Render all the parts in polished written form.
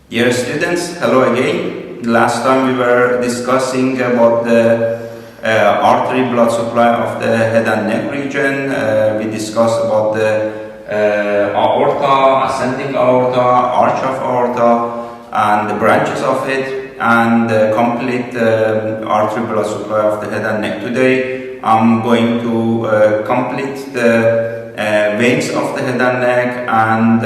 Dear students, hello again. Last time we were discussing about the artery blood supply of the head and neck region. We discussed about the aorta, ascending aorta, arch of aorta, and the branches of it, and the complete artery blood supply of the head and neck. Today I'm going to complete the veins of the head and neck, and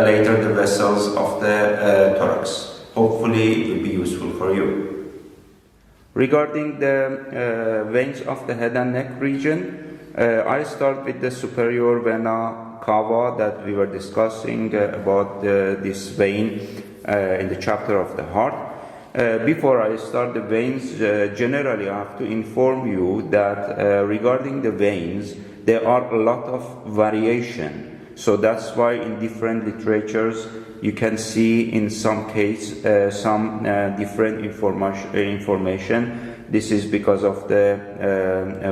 later the vessels of the thorax. Hopefully it will be useful for you. Regarding the veins of the head and neck region, I start with the superior vena cava that we were discussing about this vein in the chapter of the heart. Before I start the veins, generally I have to inform you that regarding the veins, there are a lot of variation. So that's why in different literatures you can see in some case some different information. This is because of the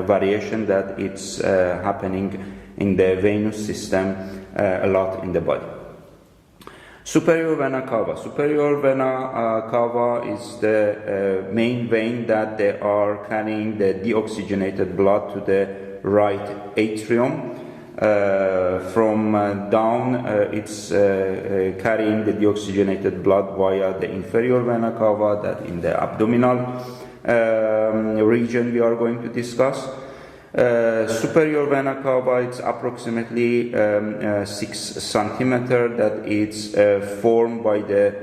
variation that it's happening in the venous system a lot in the body. Superior vena cava. Superior vena cava is the main vein that they are carrying the deoxygenated blood to the right atrium. From down, it's carrying the deoxygenated blood via the inferior vena cava, that in the abdominal region we are going to discuss. Superior vena cava, it's approximately 6 centimeter, that it's formed by the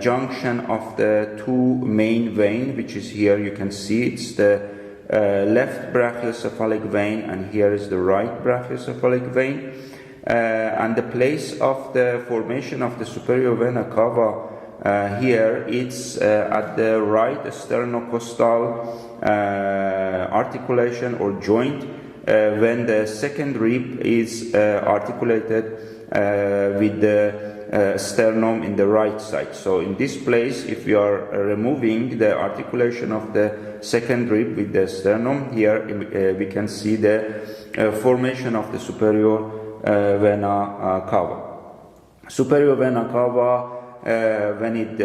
junction of the two main veins, which is here you can see. It's the left brachiocephalic vein, and here is the right brachiocephalic vein. And the place of the formation of the superior vena cava here, it's at the right sternocostal articulation or joint, when the second rib is articulated with the sternum in the right side. So in this place, if we are removing the articulation of the second rib with the sternum, here we can see the formation of the superior vena cava. Superior vena cava, when it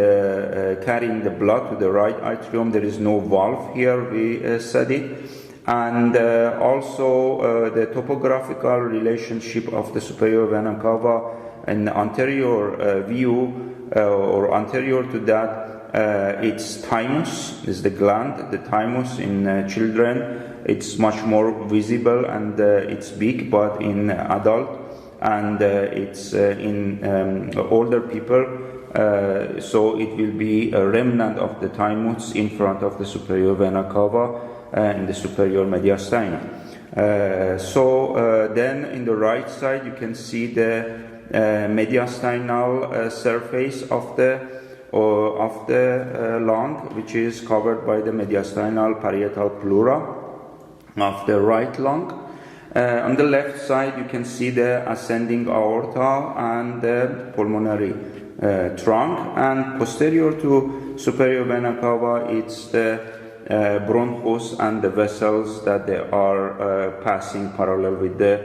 carrying the blood to the right atrium, there is no valve here, we said it. And also the topographical relationship of the superior vena cava in the anterior view, or anterior to that, its thymus is the gland. The thymus in children, it's much more visible and it's big, but in adult and it's in older people, so it will be a remnant of the thymus in front of the superior vena cava in the superior mediastinum. Then in the right side you can see the mediastinal surface of the lung, which is covered by the mediastinal parietal pleura of the right lung. On the left side you can see the ascending aorta and the pulmonary trunk, and posterior to superior vena cava it's the bronchus and the vessels that they are passing parallel with the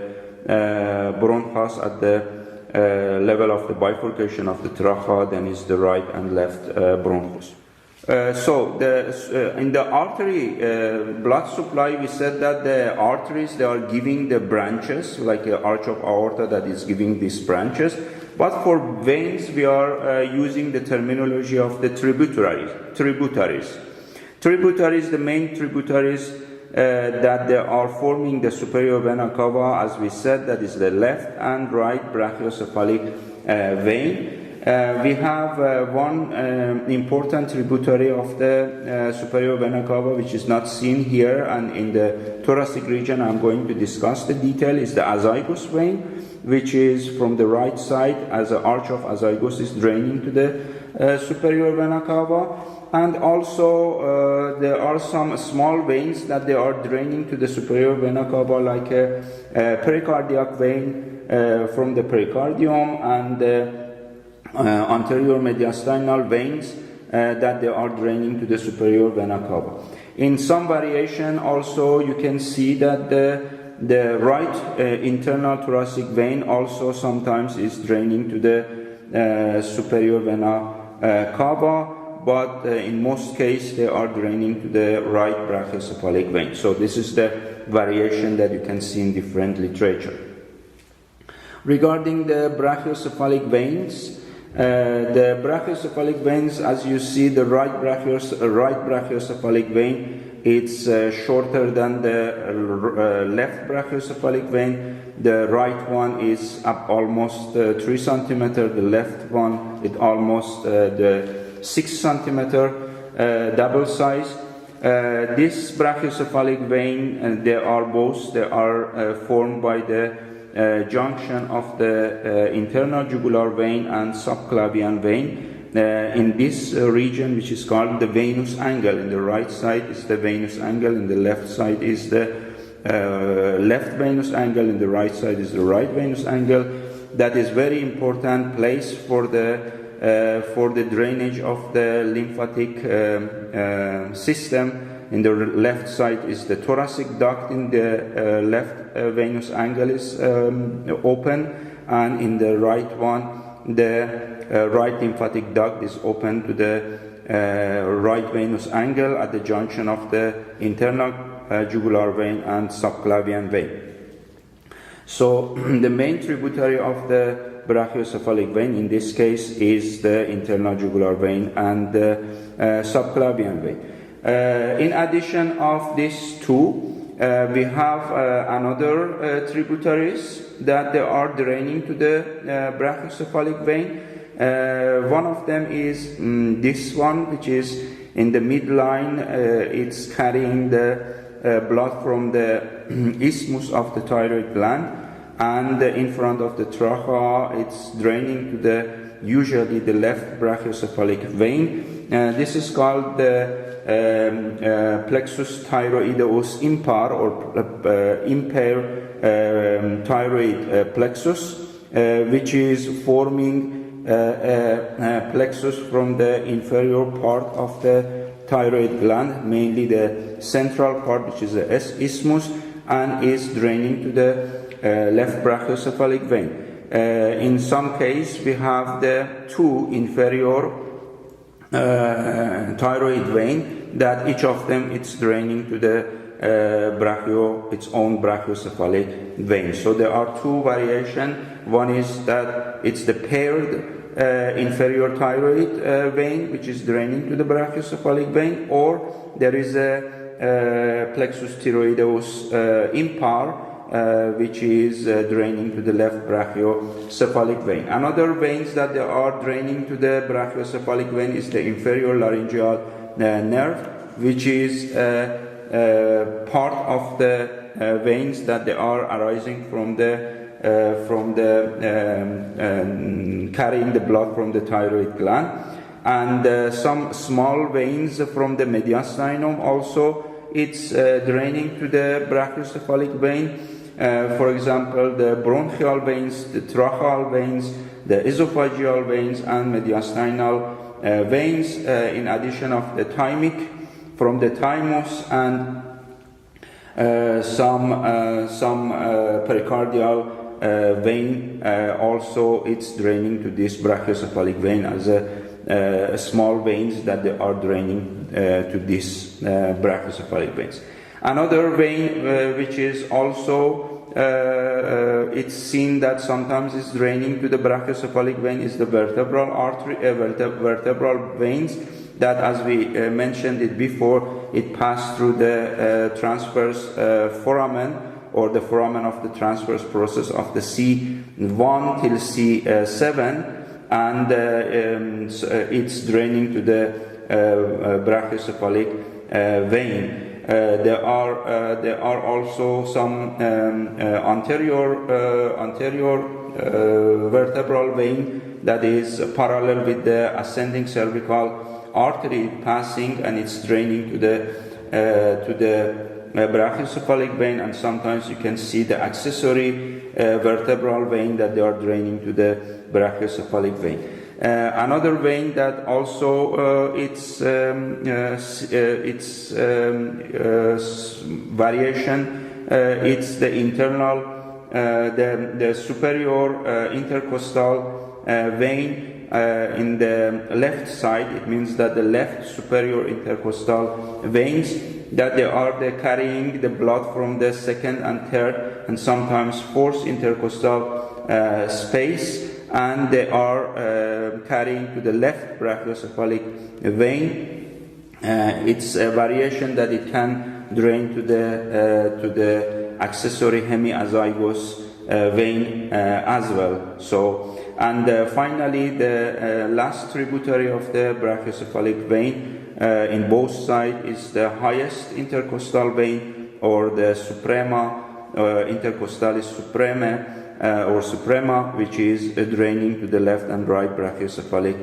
bronchus at the level of the bifurcation of the trachea. Then is the right and left bronchus. In the artery blood supply, we said that the arteries, they are giving the branches, like the arch of aorta that is giving these branches. But for veins, we are using the terminology of the tributaries. Tributaries, the main tributaries that they are forming the superior vena cava, as we said, that is the left and right brachiocephalic vein. We have one important tributary of the superior vena cava, which is not seen here, and in the thoracic region I'm going to discuss the detail, is the azygos vein, which is from the right side, as the arch of azygos is draining to the superior vena cava. And also there are some small veins that they are draining to the superior vena cava, like a pericardiac vein from the pericardium, and anterior mediastinal veins that they are draining to the superior vena cava. In some variation also you can see that the right internal thoracic vein also sometimes is draining to the superior vena cava, but in most cases they are draining to the right brachiocephalic vein. So this is the variation that you can see in different literature. Regarding the brachiocephalic veins, the brachiocephalic veins, as you see, the right brachiocephalic vein, it's shorter than the left brachiocephalic vein. The right one is up almost 3 centimeter. The left one it almost the 6 centimeter, double size. This brachiocephalic vein, they are formed by the junction of the internal jugular vein and subclavian vein. In this region, which is called the venous angle. In the right side is the venous angle, in the left side is the left venous angle, in the right side is the right venous angle. That is very important place for the drainage of the lymphatic system. In the left side is the thoracic duct, in the left venous angle is open, and in the right one the right lymphatic duct is open to the right venous angle at the junction of the internal jugular vein and subclavian vein. So the main tributary of the brachiocephalic vein in this case is the internal jugular vein and the subclavian vein. In addition of these two, we have another tributaries that they are draining to the brachiocephalic vein. One of them is this one, which is in the midline. It's carrying the blood from the isthmus of the thyroid gland, and in front of the trachea it's draining to the usually the left brachiocephalic vein. This is called the plexus thyroideus impar, or impaired thyroid plexus, which is forming a plexus from the inferior part of the thyroid gland, mainly the central part, which is the isthmus, and is draining to the left brachiocephalic vein. In some case, we have the two inferior thyroid vein, that each of them it's draining to the its own brachiocephalic vein. So there are two variations. One is that it's the paired inferior thyroid vein, which is draining to the brachiocephalic vein, or there is a plexus thyroideus impar, which is draining to the left brachiocephalic vein. Another veins that they are draining to the brachiocephalic vein is the inferior laryngeal nerve, which is part of the veins that they are arising from the carrying the blood from the thyroid gland, and some small veins from the mediastinum also it's draining to the brachiocephalic vein. For example, the bronchial veins, the tracheal veins, the esophageal veins, and mediastinal veins, in addition of the thymic from the thymus, and some pericardial vein also it's draining to this brachiocephalic vein as a small veins that they are draining to this brachiocephalic veins. Another vein which is also it's seen that sometimes is draining to the brachiocephalic vein is the vertebral artery, vertebral veins, that, as we mentioned it before, it passed through the transverse foramen, or the foramen of the transverse process of the C1 till C7, and it's draining to the brachiocephalic vein. There are also some anterior vertebral vein that is parallel with the ascending cervical artery passing, and it's draining to the brachiocephalic vein, and sometimes you can see the accessory vertebral vein that they are draining to the brachiocephalic vein. Another vein that also its variation, it's the internal, the superior intercostal vein, in the left side, it means that the left superior intercostal veins, that they are carrying the blood from the second and third and sometimes fourth intercostal space, and they are carrying to the left brachiocephalic vein. It's a variation that it can drain to the accessory hemiazygous vein as well. So, and finally, the last tributary of the brachiocephalic vein in both sides is the highest intercostal vein, or the suprema intercostalis suprema or suprema, which is draining to the left and right brachiocephalic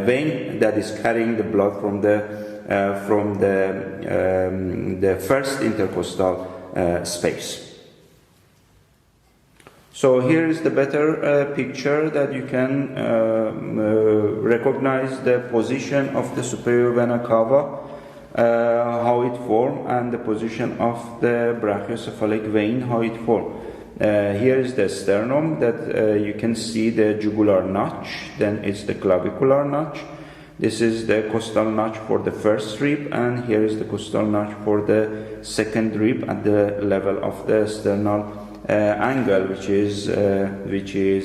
vein, that is carrying the blood from the first intercostal space. So here is the better picture that you can recognize the position of the superior vena cava, how it formed, and the position of the brachiocephalic vein, how it formed. Here is the sternum, that you can see the jugular notch, then it's the clavicular notch. This is the costal notch for the first rib, and here is the costal notch for the second rib at the level of the sternal angle, which is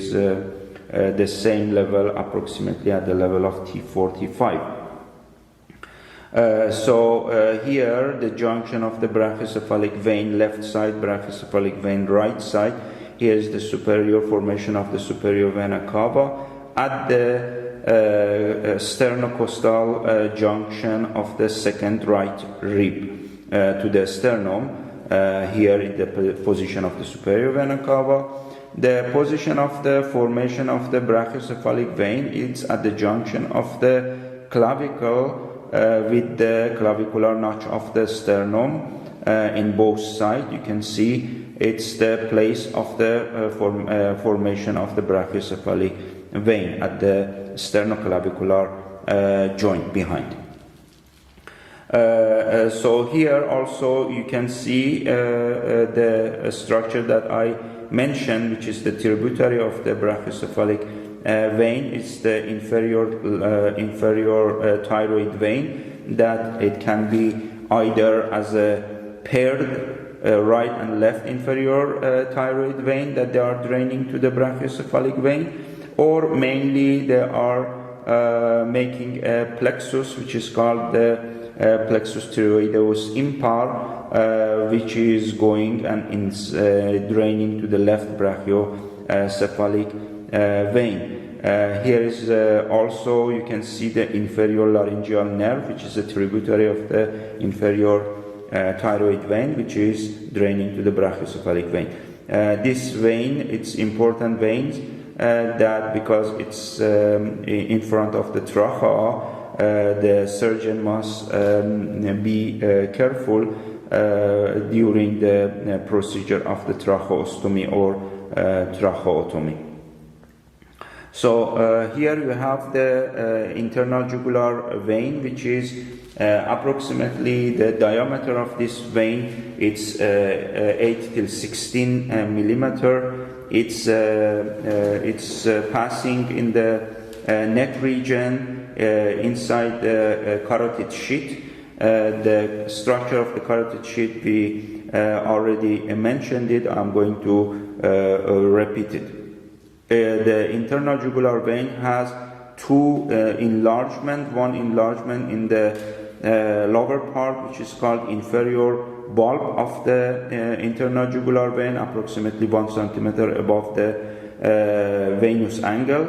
the same level approximately at the level of T4, T5. Here the junction of the brachiocephalic vein, left side, brachiocephalic vein, right side. Here is the superior formation of the superior vena cava at the sternocostal junction of the second right rib to the sternum. Here in the position of the superior vena cava. The position of the formation of the brachiocephalic vein is at the junction of the clavicle with the clavicular notch of the sternum in both sides. You can see it's the place of the formation of the brachiocephalic vein at the sternoclavicular joint behind. So here also you can see the structure that I mentioned, which is the tributary of the brachiocephalic vein. It's the inferior thyroid vein, that it can be either as a paired right and left inferior thyroid vein that they are draining to the brachiocephalic vein, or mainly they are making a plexus, which is called the plexus thyroideus impar, which is going and draining to the left brachiocephalic vein. Here is also, you can see the inferior laryngeal nerve, which is a tributary of the inferior thyroid vein, which is draining to the brachiocephalic vein. This vein, it's important vein, that because it's in front of the trachea, the surgeon must be careful during the procedure of the tracheostomy or tracheotomy. So here you have the internal jugular vein, which is approximately the diameter of this vein. It's 8 till 16 millimeter. It's passing in the neck region inside the carotid sheath. The structure of the carotid sheath, we already mentioned it. I'm going to repeat it. The internal jugular vein has two enlargement. One enlargement in the lower part, which is called inferior bulb of the internal jugular vein, approximately 1 centimeter above the venous angle,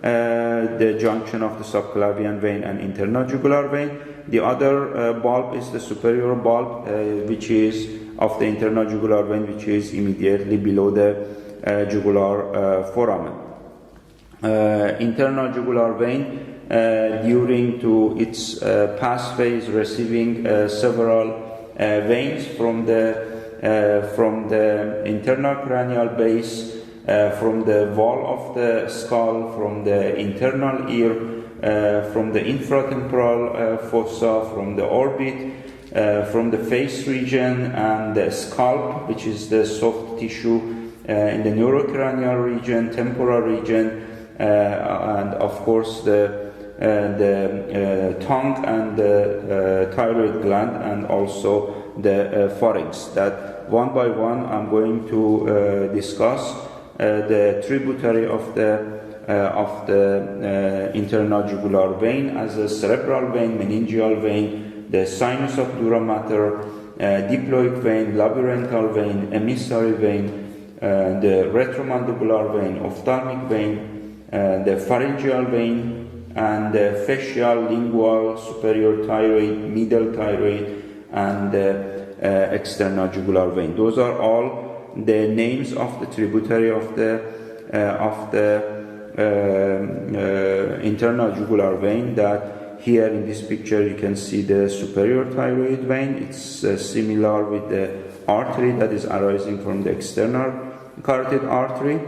the junction of the subclavian vein and internal jugular vein. The other bulb is the superior bulb, which is of the internal jugular vein, which is immediately below the jugular foramen. Internal jugular vein, during to its pass phase, receiving several veins from the internal cranial base, from the wall of the skull, from the internal ear, from the infratemporal fossa, from the orbit, from the face region, and the scalp, which is the soft tissue in the neurocranial region, temporal region, and of course the tongue and the thyroid gland, and also the pharynx. That one by one I'm going to discuss the tributary of the internal jugular vein as a cerebral vein, meningeal vein, the sinus of dura mater, diploic vein, labyrinthial vein, emissary vein, the retromandibular vein, ophthalmic vein, the pharyngeal vein, and the facial, lingual, superior thyroid, middle thyroid, and the external jugular vein. Those are all the names of the tributary of the internal jugular vein. That here in this picture you can see the superior thyroid vein. It's similar with the artery that is arising from the external carotid artery.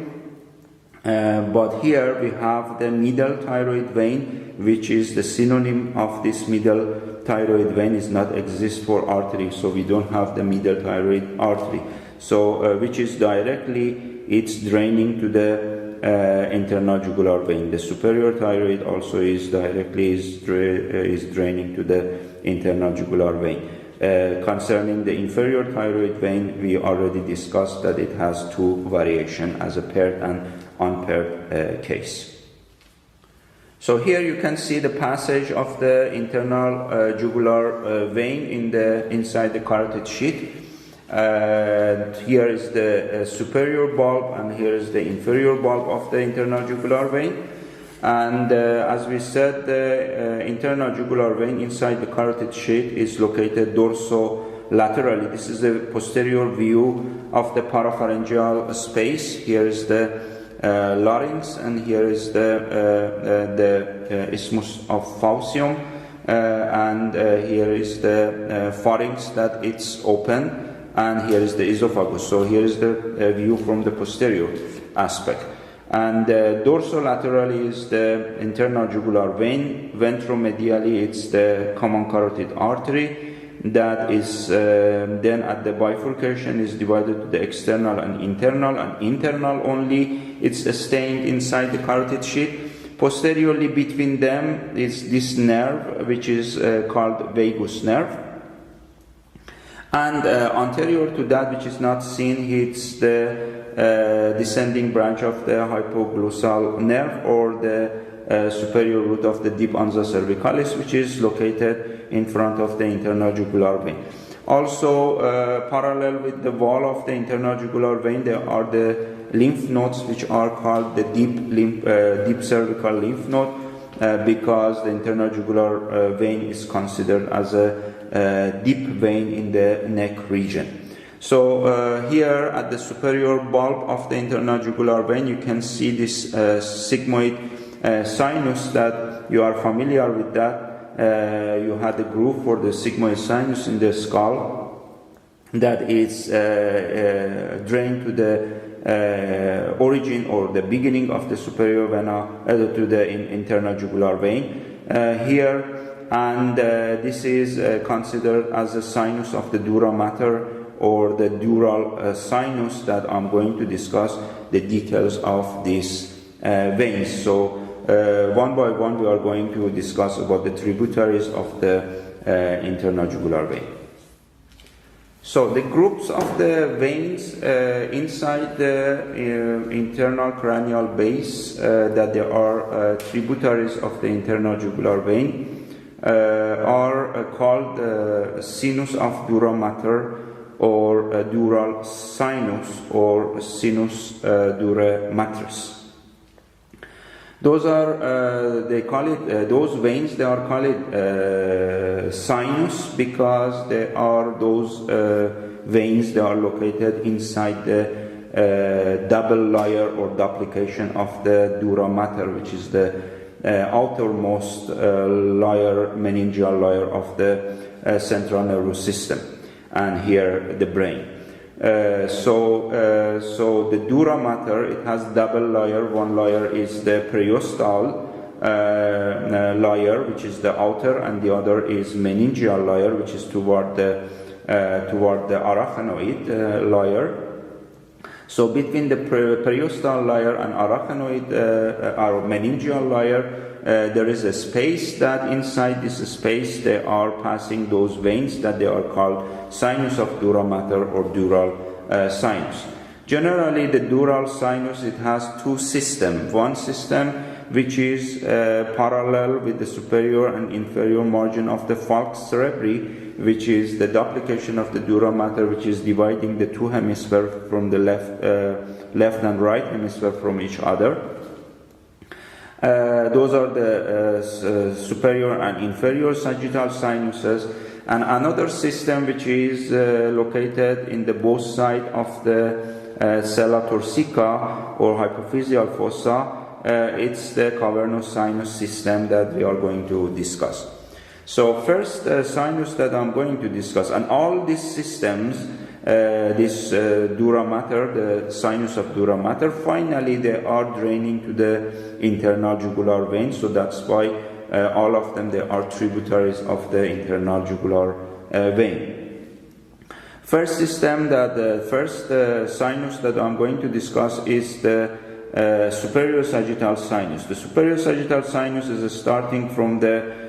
But here we have the middle thyroid vein, which is the synonym of this middle thyroid vein is not exist for artery, so we don't have the middle thyroid artery. So which is directly, it's draining to the internal jugular vein. The superior thyroid also is directly is draining to the internal jugular vein. Concerning the inferior thyroid vein, we already discussed that it has two variations as a paired and unpaired case. So here you can see the passage of the internal jugular vein inside the carotid sheath. Here is the superior bulb, and here is the inferior bulb of the internal jugular vein. And as we said, the internal jugular vein inside the carotid sheath is located dorsolaterally. This is a posterior view of the parapharyngeal space. Here is the larynx, and here is the isthmus of Faucium, and here is the pharynx that it's open, and here is the esophagus. So here is the view from the posterior aspect. And dorsolaterally is the internal jugular vein. Ventromedially it's the common carotid artery that is then at the bifurcation is divided to the external and internal only. It's staying inside the carotid sheath. Posteriorly between them is this nerve, which is called vagus nerve. And anterior to that, which is not seen, it's the descending branch of the hypoglossal nerve, or the superior root of the deep ansa cervicalis, which is located in front of the internal jugular vein. Also, parallel with the wall of the internal jugular vein, there are the lymph nodes, which are called the deep cervical lymph node, because the internal jugular vein is considered as a deep vein in the neck region. So here at the superior bulb of the internal jugular vein, you can see this sigmoid sinus that you are familiar with that. You had a groove for the sigmoid sinus in the skull that is drained to the origin or the beginning of the superior vena to the internal jugular vein here, and this is considered as a sinus of the dura mater, or the dural sinus, that I'm going to discuss the details of these veins. So one by one we are going to discuss about the tributaries of the internal jugular vein. So the groups of the veins inside the internal cranial base, that there are tributaries of the internal jugular vein, are called sinus of dura mater, or dural sinus, or sinus dura matris. Those are, they call it, those veins, they are called sinus because they are those veins, they are located inside the double layer or duplication of the dura mater, which is the outermost layer, meningeal layer of the central nervous system, and here the brain. So the dura mater, it has double layer. One layer is the periostal layer, which is the outer, and the other is meningeal layer, which is toward the arachnoid layer. So between the periostal layer and arachnoid or meningeal layer, there is a space that inside this space they are passing those veins that they are called sinus of dura mater or dural sinus. Generally, the dural sinus, it has two systems. One system which is parallel with the superior and inferior margin of the falx cerebri, which is the duplication of the dura mater, which is dividing the two hemispheres from the left and right hemisphere from each other. Those are the superior and inferior sagittal sinuses. And another system which is located in the both sides of the sella torsica or hypophyseal fossa. It's the cavernous sinus system that we are going to discuss. So first sinus that I'm going to discuss, and all these systems, this dura mater, the sinus of dura mater, finally they are draining to the internal jugular vein. So that's why all of them, they are tributaries of the internal jugular vein. First system, the first sinus that I'm going to discuss is the superior sagittal sinus. The superior sagittal sinus is starting from the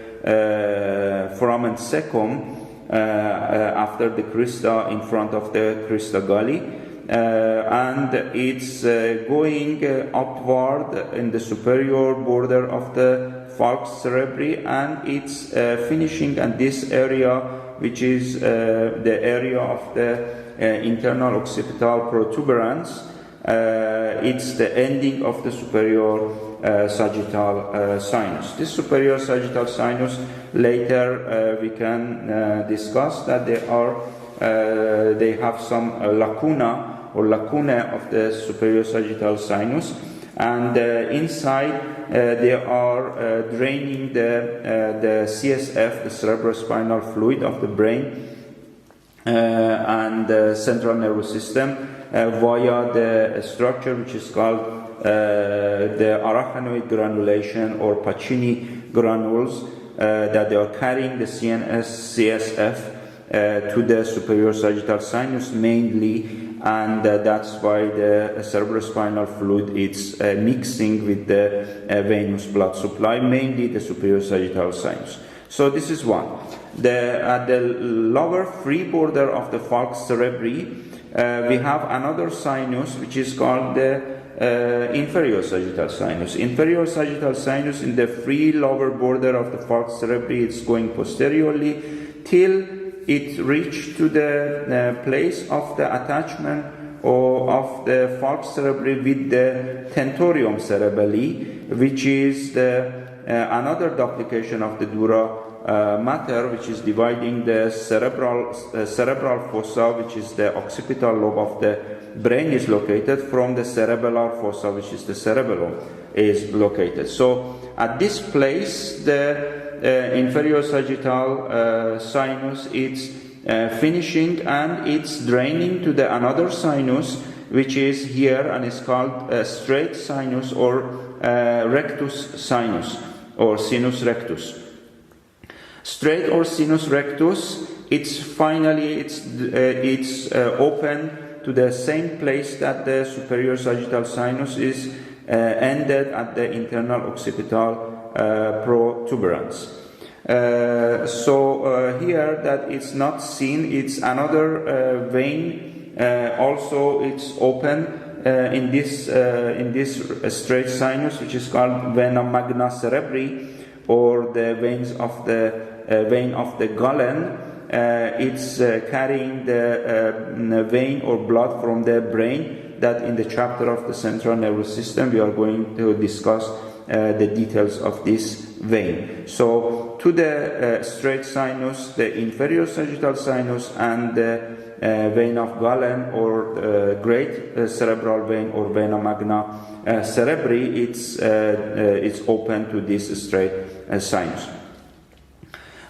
foramen secum after the crista, in front of the crista galli, and it's going upward in the superior border of the falx cerebri, and it's finishing at this area, which is the area of the internal occipital protuberance. It's the ending of the superior sagittal sinus. This superior sagittal sinus, later we can discuss that they have some lacuna or lacunae of the superior sagittal sinus, and inside they are draining the CSF, the cerebrospinal fluid of the brain and the central nervous system via the structure which is called the arachnoid granulation or Pacini granules that they are carrying the CSF to the superior sagittal sinus mainly, and that's why the cerebrospinal fluid is mixing with the venous blood supply, mainly the superior sagittal sinus. So this is one. At the lower free border of the falx cerebri, we have another sinus which is called the inferior sagittal sinus. Inferior sagittal sinus in the free lower border of the falx cerebri, it's going posteriorly till it reached to the place of the attachment or of the falx cerebri with the tentorium cerebelli, which is another duplication of the dura mater, which is dividing the cerebral fossa, which is the occipital lobe of the brain, is located from the cerebellar fossa, which is the cerebellum, is located. So at this place, the inferior sagittal sinus, it's finishing and it's draining to the another sinus, which is here and is called straight sinus or rectus sinus or sinus rectus. Straight or sinus rectus, it's open to the same place that the superior sagittal sinus is ended at the internal occipital protuberance. So here that it's not seen, it's another vein. Also, it's open in this straight sinus, which is called vena magna cerebri, or the veins of the vein of the Gallen. It's carrying the vein or blood from the brain, that in the chapter of the central nervous system we are going to discuss the details of this vein. So to the straight sinus, the inferior sagittal sinus, and the vein of Gallen or great cerebral vein or vena magna cerebri, it's open to this straight sinus.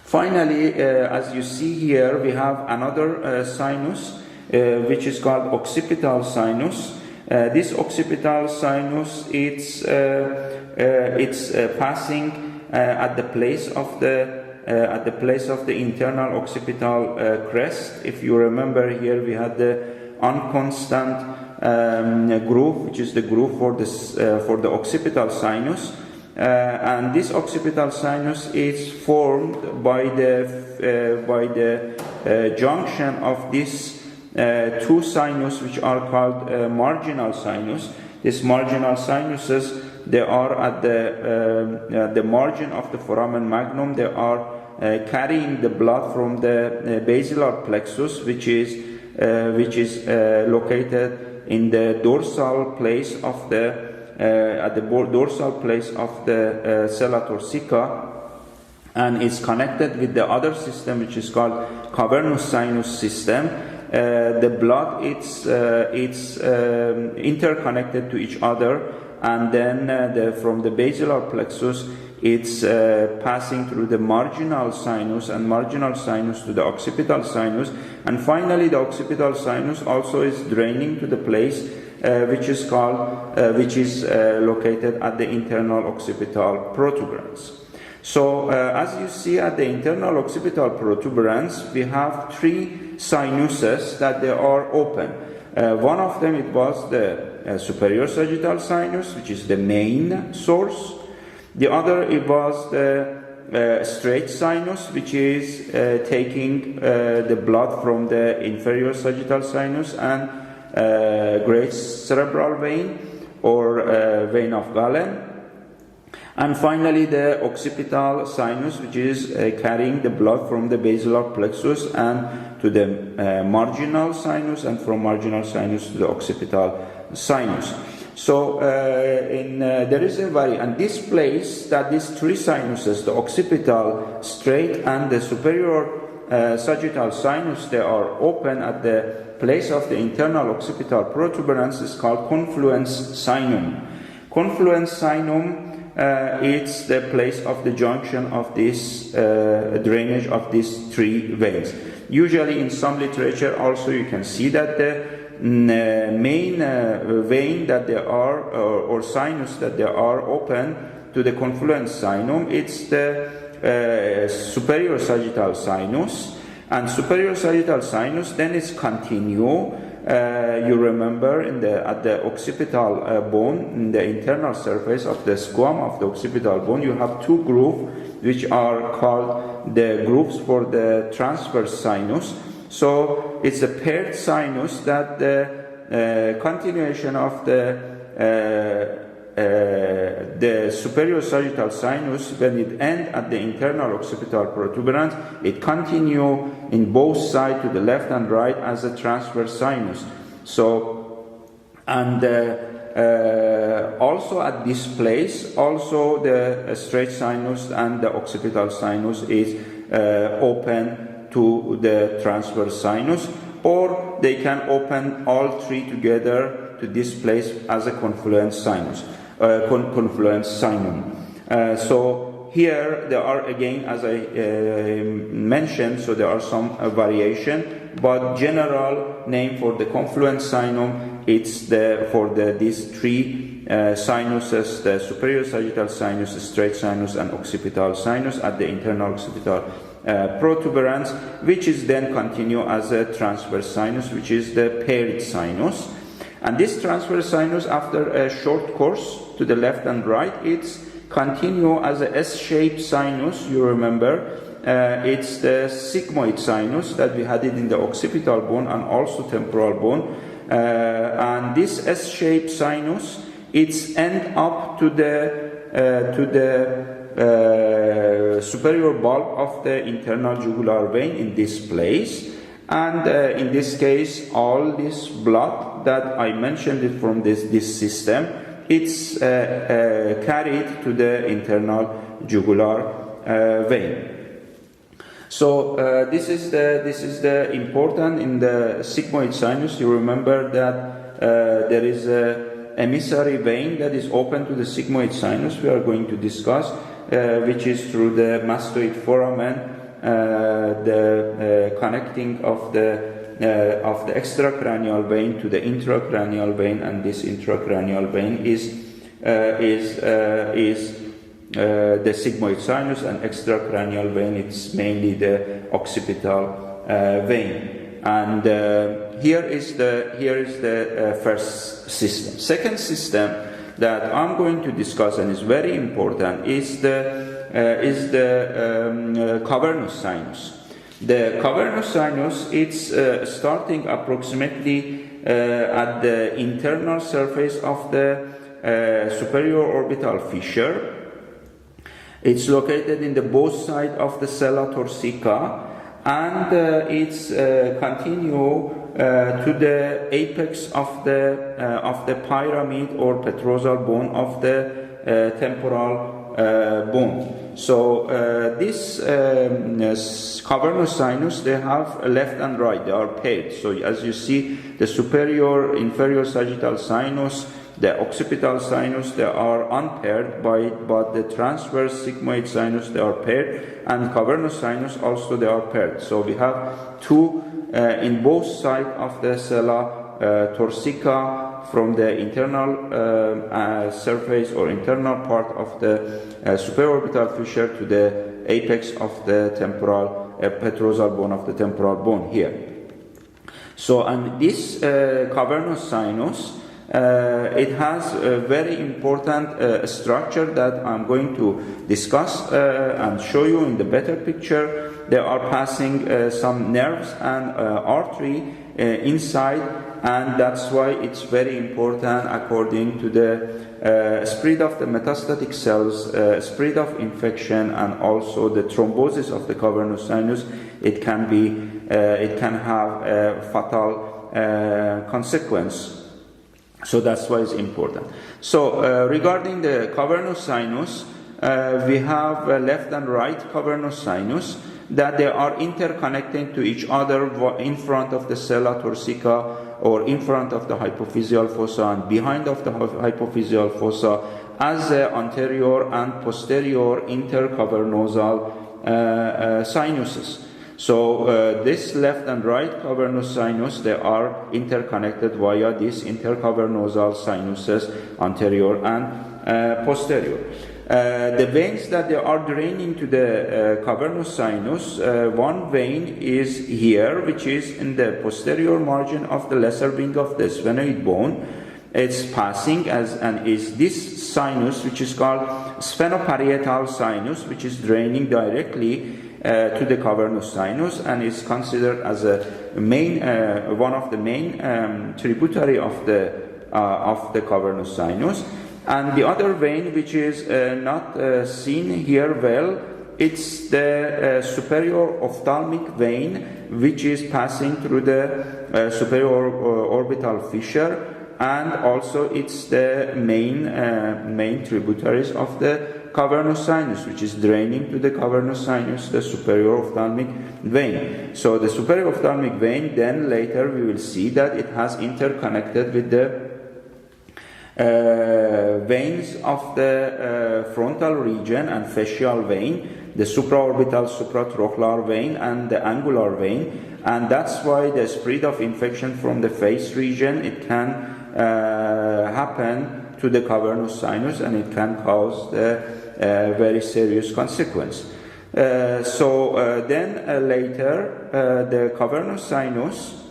Finally, as you see here, we have another sinus which is called occipital sinus. This occipital sinus, it's passing at the place of the internal occipital crest. If you remember, here we had the unconstant groove, which is the groove for the occipital sinus. And this occipital sinus is formed by the junction of these two sinus, which are called marginal sinus. These marginal sinuses, they are at the margin of the foramen magnum. They are carrying the blood from the basilar plexus, which is located in the dorsal place of the at the dorsal place of the sella turcica, and is connected with the other system, which is called cavernous sinus system. The blood it's interconnected to each other, and then from the basilar plexus it's passing through the marginal sinus, and marginal sinus to the occipital sinus, and finally the occipital sinus also is draining to the place which is located at the internal occipital protuberance. So as you see at the internal occipital protuberance, we have three sinuses that they are open. One of them, it was the superior sagittal sinus, which is the main source. The other, it was the straight sinus, which is taking the blood from the inferior sagittal sinus and great cerebral vein, or vein of Galen. And finally the occipital sinus, which is carrying the blood from the basilar plexus and to the marginal sinus, and from marginal sinus to the occipital sinus. So there is a and this place that these three sinuses, the occipital, straight, and the superior sagittal sinus, they are open at the place of the internal occipital protuberance, is called confluence sinum. Confluence sinum, it's the place of the junction of this drainage of these three veins. Usually in some literature also you can see that the main vein that there are, or sinus that there are open to the confluence sinum, it's the superior sagittal sinus. And superior sagittal sinus then is continue. You remember at the occipital bone, in the internal surface of the squam of the occipital bone, you have two grooves which are called the grooves for the transverse sinus. So it's a paired sinus that the continuation of the superior sagittal sinus, when it ends at the internal occipital protuberance, it continue in both sides, to the left and right, as a transverse sinus. So, and also at this place, also the straight sinus and the occipital sinus is open to the transverse sinus, or they can open all three together to this place as a confluence sinus. Confluence sinum. So here there are, again, as I mentioned, so there are some variation, but general name for the confluence sinum, it's these three sinuses, the superior sagittal sinus, the straight sinus, and occipital sinus at the internal occipital protuberance, which is then continue as a transverse sinus, which is the paired sinus. And this transverse sinus, after a short course to the left and right, it's continue as a S-shaped sinus. You remember, it's the sigmoid sinus that we had it in the occipital bone and also temporal bone. And this S-shaped sinus, it's end up to the superior bulb of the internal jugular vein in this place. And in this case, all this blood that I mentioned it from this system, it's carried to the internal jugular vein. So this is the important in the sigmoid sinus. You remember that there is a emissary vein that is open to the sigmoid sinus. We are going to discuss, which is through the mastoid foramen. The connecting of the extracranial vein to the intracranial vein, and this intracranial vein is the sigmoid sinus, and extracranial vein, it's mainly the occipital vein. And here is the first system. Second system that I'm going to discuss and is very important is the cavernous sinus. The cavernous sinus, it's starting approximately at the internal surface of the superior orbital fissure. It's located in the both sides of the sella torsica, and it's continue to the apex of the pyramid or petrosal bone of the temporal bone. So this cavernous sinus, they have left and right, they are paired. So as you see, the superior inferior sagittal sinus, the occipital sinus, they are unpaired, but the transverse sigmoid sinus, they are paired, and cavernous sinus also, they are paired. So we have two in both sides of the sella torsica, from the internal surface or internal part of the superior orbital fissure to the apex of the temporal petrosal bone of the temporal bone here. So, and this cavernous sinus, it has a very important structure that I'm going to discuss and show you in the better picture. They are passing some nerves and artery inside, and that's why it's very important according to the spread of the metastatic cells, spread of infection, and also the thrombosis of the cavernous sinus. It can have a fatal consequence. So that's why it's important. So regarding the cavernous sinus, we have left and right cavernous sinus, that they are interconnecting to each other in front of the sella torsica or in front of the hypophyseal fossa and behind of the hypophyseal fossa as anterior and posterior intercavernosal sinuses. So this left and right cavernous sinus, they are interconnected via these intercavernosal sinuses, anterior and posterior. The veins that they are draining to the cavernous sinus, one vein is here, which is in the posterior margin of the lesser wing of the sphenoid bone. It's passing and is this sinus, which is called sphenoparietal sinus, which is draining directly to the cavernous sinus, and is considered as a main one of the main tributary of the cavernous sinus. And the other vein, which is not seen here well, it's the superior ophthalmic vein, which is passing through the superior orbital fissure, and also it's the main tributaries of the cavernous sinus, which is draining to the cavernous sinus, the superior ophthalmic vein. So the superior ophthalmic vein, then later we will see that it has interconnected with the veins of the frontal region and facial vein, the supraorbital supratrochlear vein and the angular vein, and that's why the spread of infection from the face region, it can happen to the cavernous sinus, and it can cause the very serious consequence. Then later the cavernous sinus,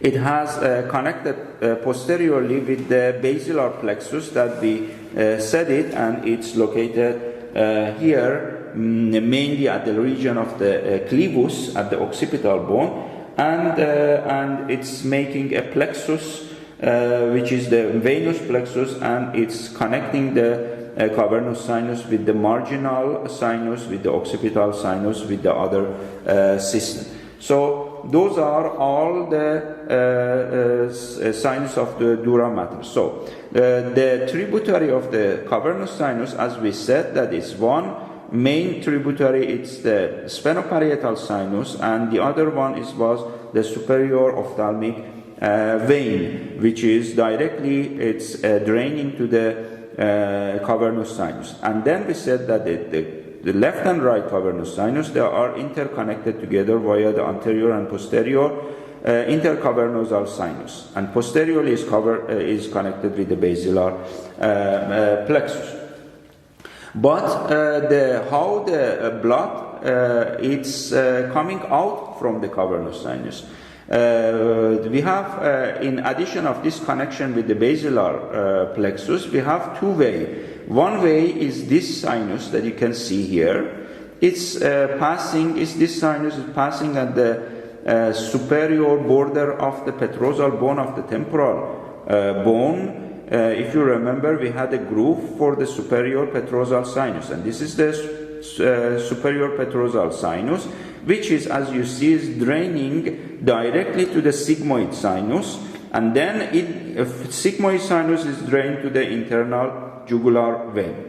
it has connected posteriorly with the basilar plexus that we said it, and it's located here, mainly at the region of the clavus, at the occipital bone, and it's making a plexus, which is the venous plexus, and it's connecting the cavernous sinus with the marginal sinus, with the occipital sinus, with the other system. So those are all the sinus of the dura mater. So the tributary of the cavernous sinus, as we said, that is one main tributary, it's the sphenoparietal sinus, and the other one was the superior ophthalmic vein, which is directly draining to the cavernous sinus. And then we said that the left and right cavernous sinus, they are interconnected together via the anterior and posterior intercavernosal sinus, and posteriorly is connected with the basilar plexus. But how the blood it's coming out from the cavernous sinus. We have, in addition of this connection with the basilar plexus, we have two ways. One way is this sinus that you can see here. It's this sinus is passing at the superior border of the petrosal bone of the temporal bone. If you remember, we had a groove for the superior petrosal sinus, and this is the superior petrosal sinus, which is, as you see, is draining directly to the sigmoid sinus, and then sigmoid sinus is drained to the internal jugular vein.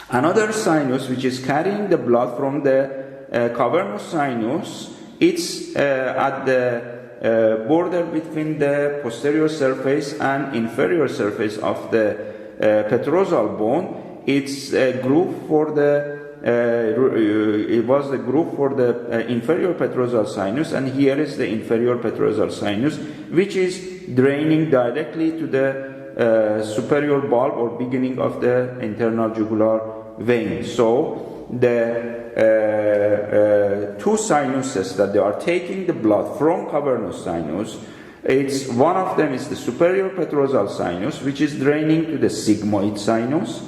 Another sinus which is carrying the blood from the cavernous sinus, it's at the border between the posterior surface and inferior surface of the petrosal bone. It's a groove for the it was the groove for the inferior petrosal sinus, and here is the inferior petrosal sinus, which is draining directly to the superior bulb or beginning of the internal jugular vein. So the two sinuses that they are taking the blood from cavernous sinus, it's one of them is the superior petrosal sinus, which is draining to the sigmoid sinus.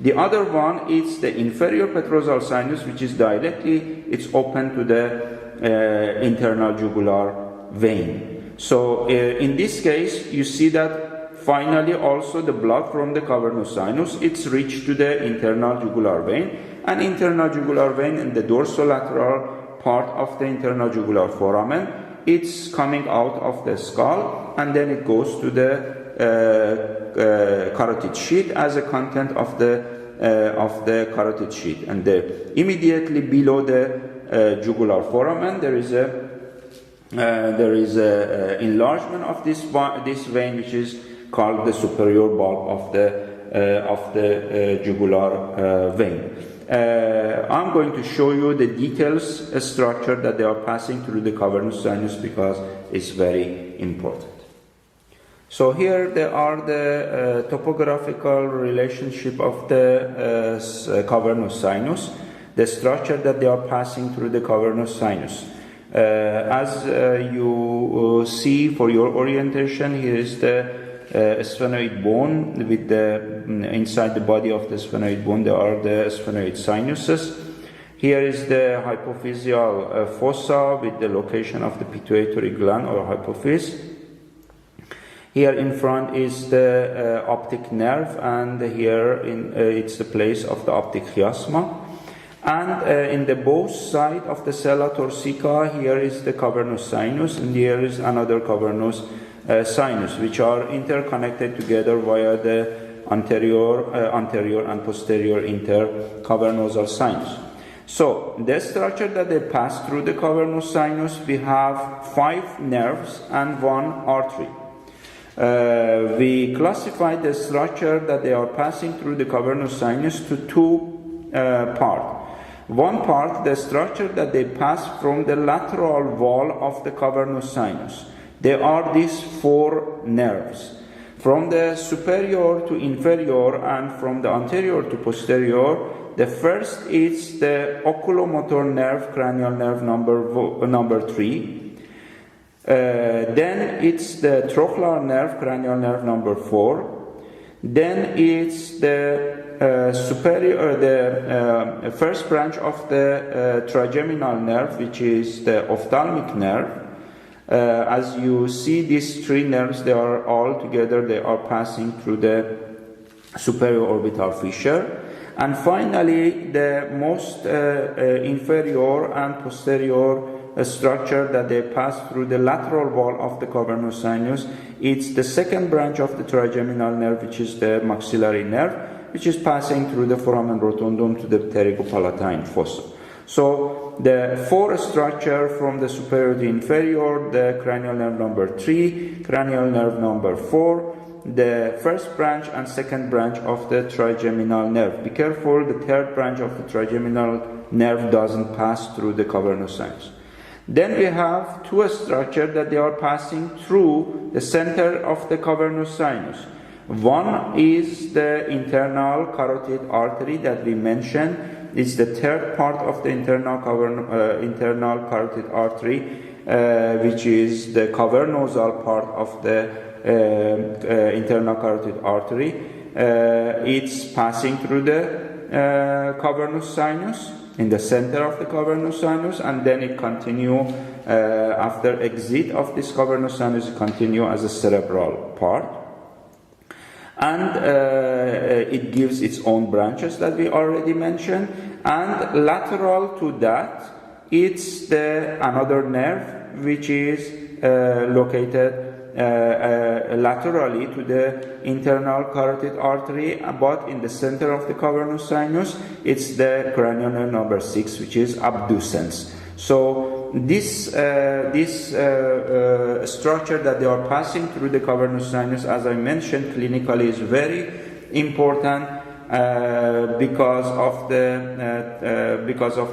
The other one is the inferior petrosal sinus, which is it's open to the internal jugular vein. So in this case, you see that finally also the blood from the cavernous sinus, it's reached to the internal jugular vein, and internal jugular vein in the dorsolateral part of the internal jugular foramen, it's coming out of the skull, and then it goes to the carotid sheath as a content of the carotid sheath, and immediately below the jugular foramen there is a enlargement of this vein, which is called the superior bulb of the jugular vein. I'm going to show you the details structure that they are passing through the cavernous sinus because it's very important. So here there are the topographical relationship of the cavernous sinus, the structure that they are passing through the cavernous sinus. As you see for your orientation, here is the sphenoid bone with the inside the body of the sphenoid bone there are the sphenoid sinuses. Here is the hypophyseal fossa with the location of the pituitary gland or hypophyse. Here in front is the optic nerve, and here it's the place of the optic chiasma. And in the both side of the sella torsica, here is the cavernous sinus, and here is another cavernous sinus, which are interconnected together via the anterior and posterior intercavernosal sinus. So the structure that they pass through the cavernous sinus, we have 5 nerves and 1 artery. We classify the structure that they are passing through the cavernous sinus to 2 parts. One part, the structure that they pass from the lateral wall of the cavernous sinus. There are these 4 nerves. From the superior to inferior and from the anterior to posterior, the first is the oculomotor nerve, cranial nerve number 3. Then it's the trochlear nerve, cranial nerve number 4. Then it's the first branch of the trigeminal nerve, which is the ophthalmic nerve. As you see, these 3 nerves, they are all together, they are passing through the superior orbital fissure. And finally, the most inferior and posterior structure that they pass through the lateral wall of the cavernous sinus, it's the second branch of the trigeminal nerve, which is the maxillary nerve, which is passing through the foramen rotundum to the pterygopalatine fossa. So the 4 structure from the superior to inferior, the cranial nerve number 3, cranial nerve number 4, the first branch and second branch of the trigeminal nerve. Be careful, the third branch of the trigeminal nerve doesn't pass through the cavernous sinus. Then we have 2 structures that they are passing through the center of the cavernous sinus. One is the internal carotid artery that we mentioned, It's the third part of the internal carotid artery, which is the cavernosal part of the internal carotid artery. It's passing through the cavernous sinus, in the center of the cavernous sinus, and then it continue after exit of this cavernous sinus, it continue as a cerebral part. And it gives its own branches that we already mentioned. And lateral to that, it's another nerve which is located laterally to the internal carotid artery, but in the center of the cavernous sinus, it's the cranial nerve number 6, which is abducens. So this structure that they are passing through the cavernous sinus, as I mentioned, clinically is very important because of the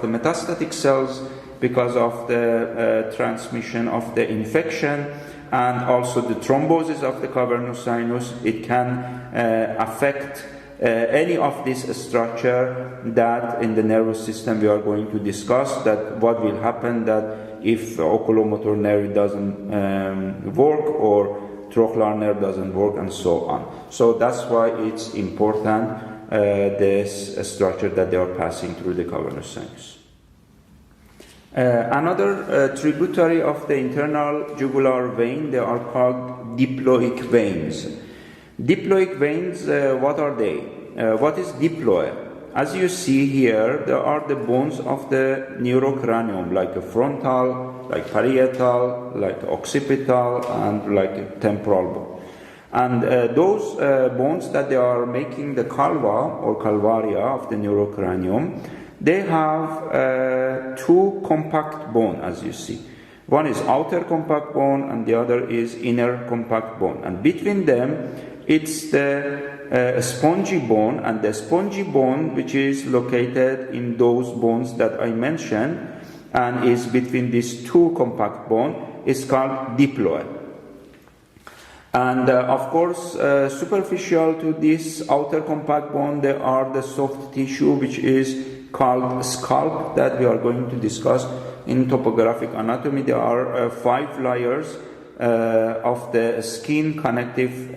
metastatic cells, because of the transmission of the infection, and also the thrombosis of the cavernous sinus. It can affect any of this structure that in the nervous system we are going to discuss, that what will happen that if oculomotor nerve doesn't work or trochlear nerve doesn't work, and so on. So that's why it's important, this structure that they are passing through the cavernous sinus. Another tributary of the internal jugular vein, they are called diploic veins. Diploic veins, what are they? What is diploe? As you see here, there are the bones of the neurocranium, like a frontal, like parietal, like occipital, and like temporal bone. And those bones that they are making the calva or calvaria of the neurocranium, they have two compact bone, as you see. One is outer compact bone and the other is inner compact bone. And between them, it's the spongy bone, and the spongy bone, which is located in those bones that I mentioned, and is between these two compact bone, is called diploe. And of course, superficial to this outer compact bone, there are the soft tissue, which is called scalp, that we are going to discuss in topographic anatomy. There are 5 layers of the skin connective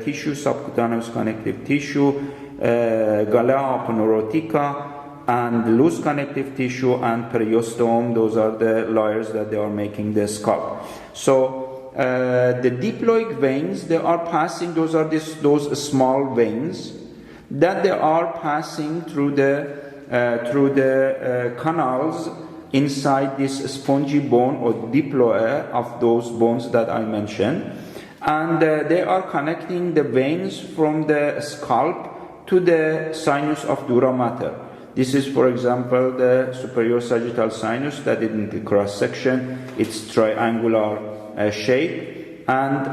tissue, subcutaneous connective tissue, galea aponeurotica, and loose connective tissue, and periosteum. Those are the layers that they are making the scalp. So the diploic veins, they are passing, those are those small veins that they are passing through the canals inside this spongy bone or diploe of those bones that I mentioned, and they are connecting the veins from the scalp to the sinus of dura mater. This is, for example, the superior sagittal sinus that in the cross section, it's triangular shape, and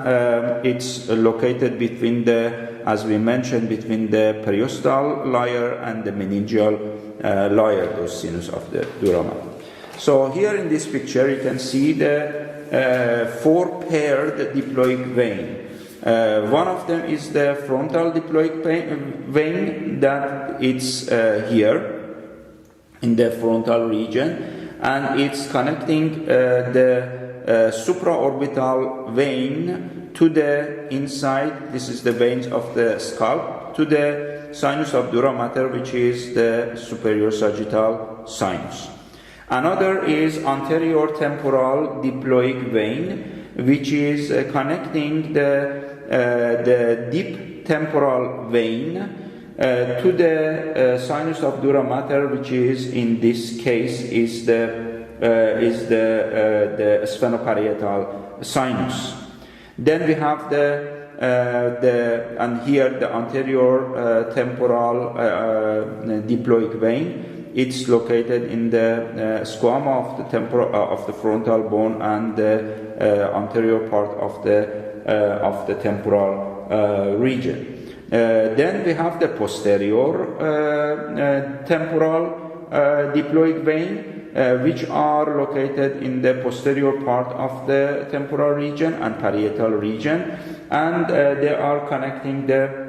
it's located between the, as we mentioned, between the periostal layer and the meningeal layer, those sinus of the dura mater. So here in this picture you can see the 4 paired diploic vein. One of them is the frontal diploic vein, that it's here in the frontal region, and it's connecting the supraorbital vein to the inside. This is the veins of the scalp, to the sinus of dura mater, which is the superior sagittal sinus. Another is anterior temporal diploic vein, which is connecting the deep temporal vein to the sinus of dura mater, which is in this case is the sphenoparietal sinus. Then we have and here the anterior temporal diploic vein. It's located in the squama of the frontal bone and the anterior part of the temporal region. Then we have the posterior temporal diploic vein, which are located in the posterior part of the temporal region and parietal region, and they are connecting the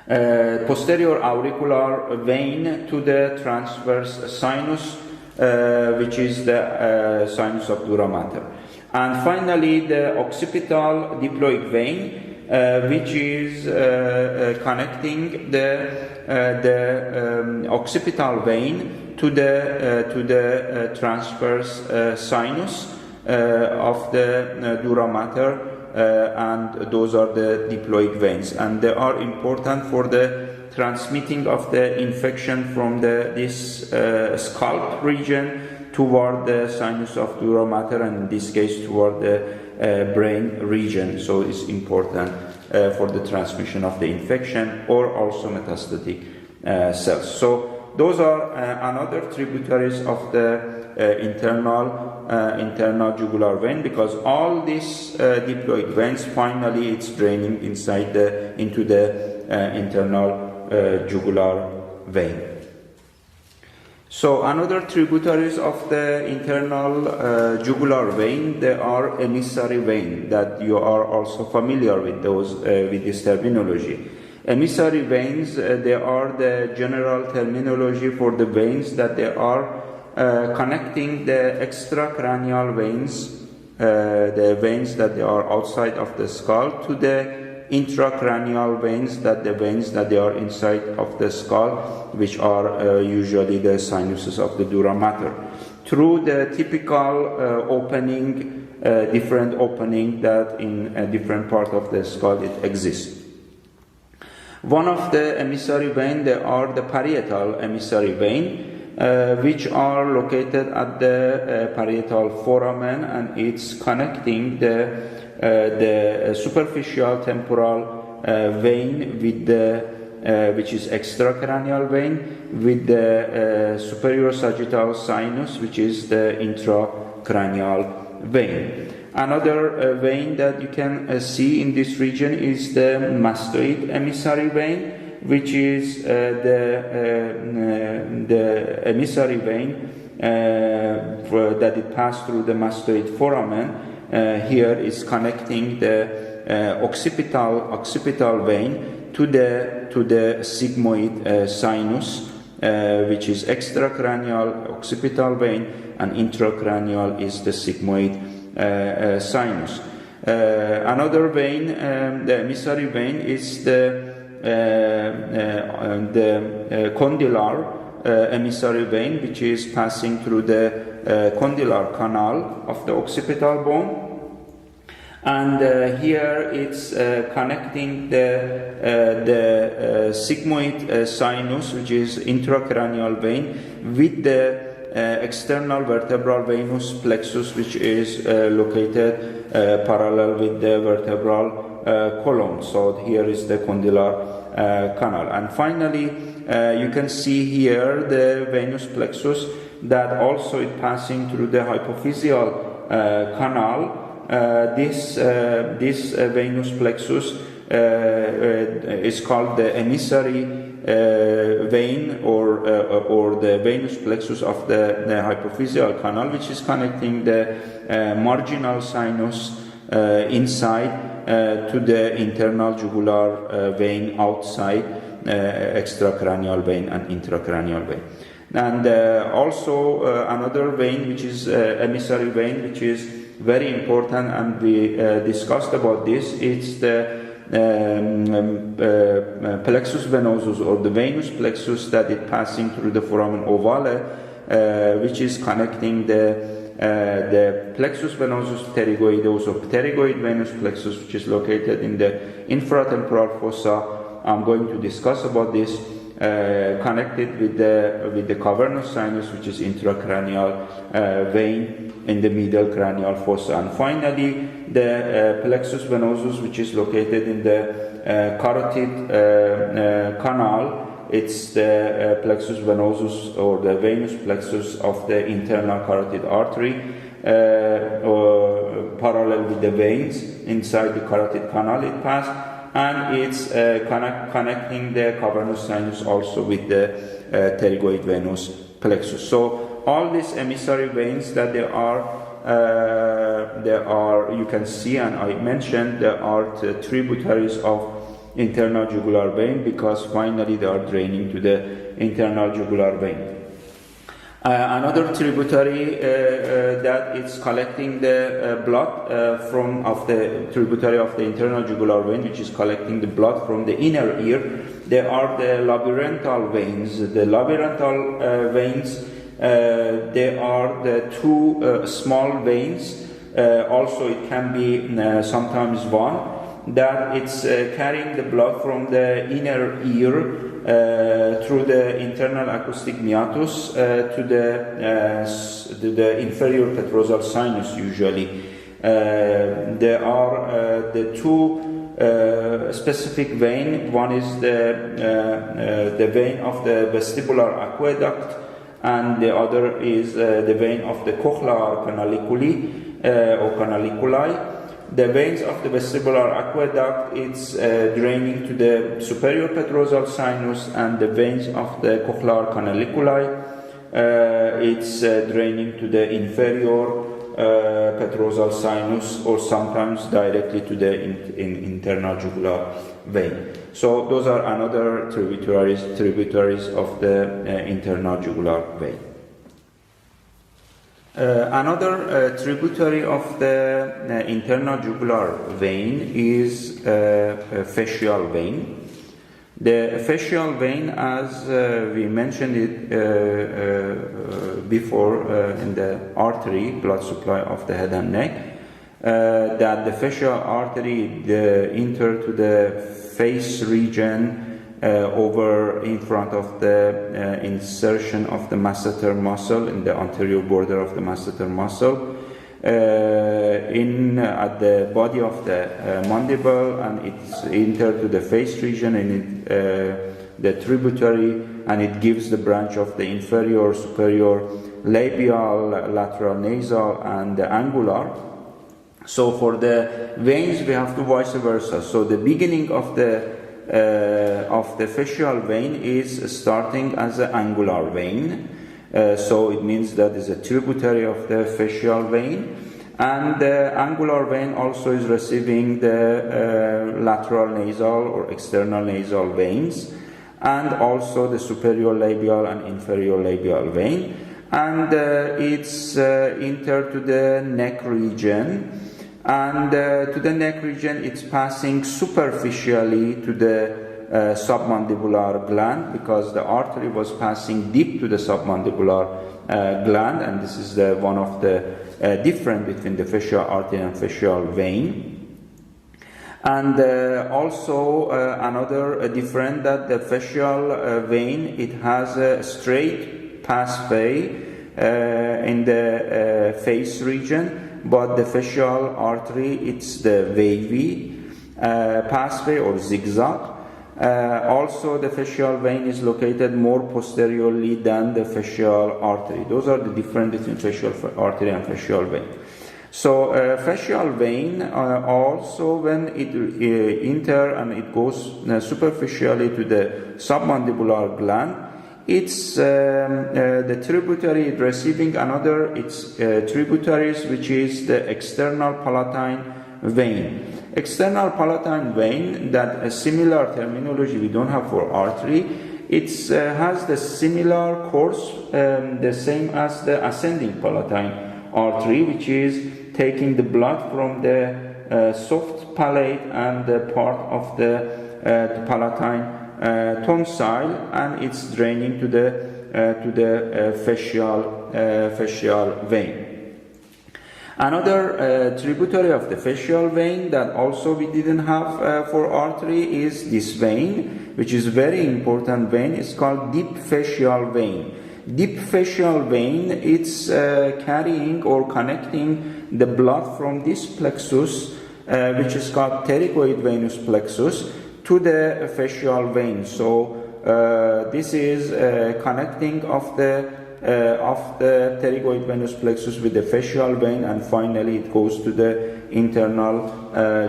posterior auricular vein to the transverse sinus, which is the sinus of dura mater. And finally, the occipital diploic vein, which is connecting the occipital vein to the transverse sinus of the dura mater, and those are the diploic veins, and they are important for the transmitting of the infection from this scalp region toward the sinus of dura mater, and in this case toward the brain region. So it's important for the transmission of the infection or also metastatic cells. So those are another tributaries of the internal jugular vein, because all these diploic veins finally it's draining into the internal jugular vein. So another tributaries of the internal jugular vein, they are emissary vein, that you are also familiar with those with this terminology. Emissary veins, they are the general terminology for the veins that they are connecting the extracranial veins, the veins that they are outside of the skull, to the intracranial veins, that they are inside of the skull, which are usually the sinuses of the dura mater, through the typical opening, different opening that in a different part of the skull it exists. One of the emissary vein, they are the parietal emissary vein, which are located at the parietal foramen, and it's connecting the superficial temporal vein with the which is extracranial vein, with the superior sagittal sinus, which is the intracranial vein. Another vein that you can see in this region is the mastoid emissary vein, which is the emissary vein that it passed through the mastoid foramen. Here is connecting the occipital vein to the sigmoid sinus, which is extracranial occipital vein, and intracranial is the sigmoid sinus. Another vein, the emissary vein, is the condylar emissary vein, which is passing through the condylar canal of the occipital bone, and here it's connecting the sigmoid sinus, which is intracranial vein, with the external vertebral venous plexus, which is located parallel with the vertebral column. So here is the condylar canal. And finally, you can see here the venous plexus that also is passing through the hypophyseal canal. This venous plexus is called the emissary vein, or the venous plexus of the hypophyseal canal, which is connecting the marginal sinus inside to the internal jugular vein outside, extracranial vein and intracranial vein. And also another vein, which is emissary vein, which is very important, and we discussed about this. It's the plexus venosus, or the venous plexus that is passing through the foramen ovale, which is connecting the plexus venosus pterygoideus, or pterygoid venous plexus, which is located in the infratemporal fossa. I'm going to discuss about this, connected with the cavernous sinus, which is intracranial vein in the medial cranial fossa. And finally, the plexus venosus, which is located in the carotid canal. It's the plexus venosus, or the venous plexus of the internal carotid artery, parallel with the veins inside the carotid canal it passed, and it's connecting the cavernous sinus also with the pterygoid venous plexus. So all these emissary veins that there are, you can see, and I mentioned, there are tributaries of internal jugular vein, because finally they are draining to the internal jugular vein. Another tributary that is collecting the blood of the tributary of the internal jugular vein, which is collecting the blood from the inner ear, they are the labyrinthal veins. The labyrinthal veins, they are the two small veins. Also, it can be sometimes one, that it's carrying the blood from the inner ear through the internal acoustic meatus to the inferior petrosal sinus usually. There are the two specific vein. One is the vein of the vestibular aqueduct, and the other is the vein of the cochlear canaliculi or canaliculi. The veins of the vestibular aqueduct, it's draining to the superior petrosal sinus, and the veins of the cochlear canaliculi, it's draining to the inferior petrosal sinus, or sometimes directly to the internal jugular vein. So those are another tributaries of the internal jugular vein. Another tributary of the internal jugular vein is fascial vein. The fascial vein, as we mentioned it before in the artery blood supply of the head and neck, that the fascial artery enter to the face region over in front of the insertion of the masseter muscle in the anterior border of the masseter muscle at the body of the mandible, and it's entered to the face region and the tributary, and it gives the branch of the inferior, superior, labial, lateral nasal, and the angular. So for the veins we have to vice versa. So the beginning of the fascial vein is starting as an angular vein, so it means that is a tributary of the fascial vein, and the angular vein also is receiving the lateral nasal or external nasal veins, and also the superior labial and inferior labial vein, and it's entered to the neck region. And to the neck region, it's passing superficially to the submandibular gland, because the artery was passing deep to the submandibular gland, and this is one of the difference between the fascial artery and fascial vein. And also another difference, that the fascial vein, it has a straight pathway in the face region, but the fascial artery, it's the wavy pathway or zigzag. Also, the fascial vein is located more posteriorly than the fascial artery. Those are the difference between fascial artery and fascial vein. So, fascial vein also, when it enter and it goes superficially to the submandibular gland, it's the tributary receiving another tributaries, which is the external palatine vein. External palatine vein, that a similar terminology we don't have for artery. It has the similar course, the same as the ascending palatine artery, which is taking the blood from the soft palate and the part of the palatine tonsil, and it's draining to the fascial vein. Another tributary of the fascial vein that also we didn't have for artery is this vein, which is very important vein. It's called deep fascial vein. Deep fascial vein, it's carrying or connecting the blood from this plexus, which is called pterygoid venous plexus, to the fascial vein. So this is connecting of the pterygoid venous plexus with the fascial vein, and finally it goes to the internal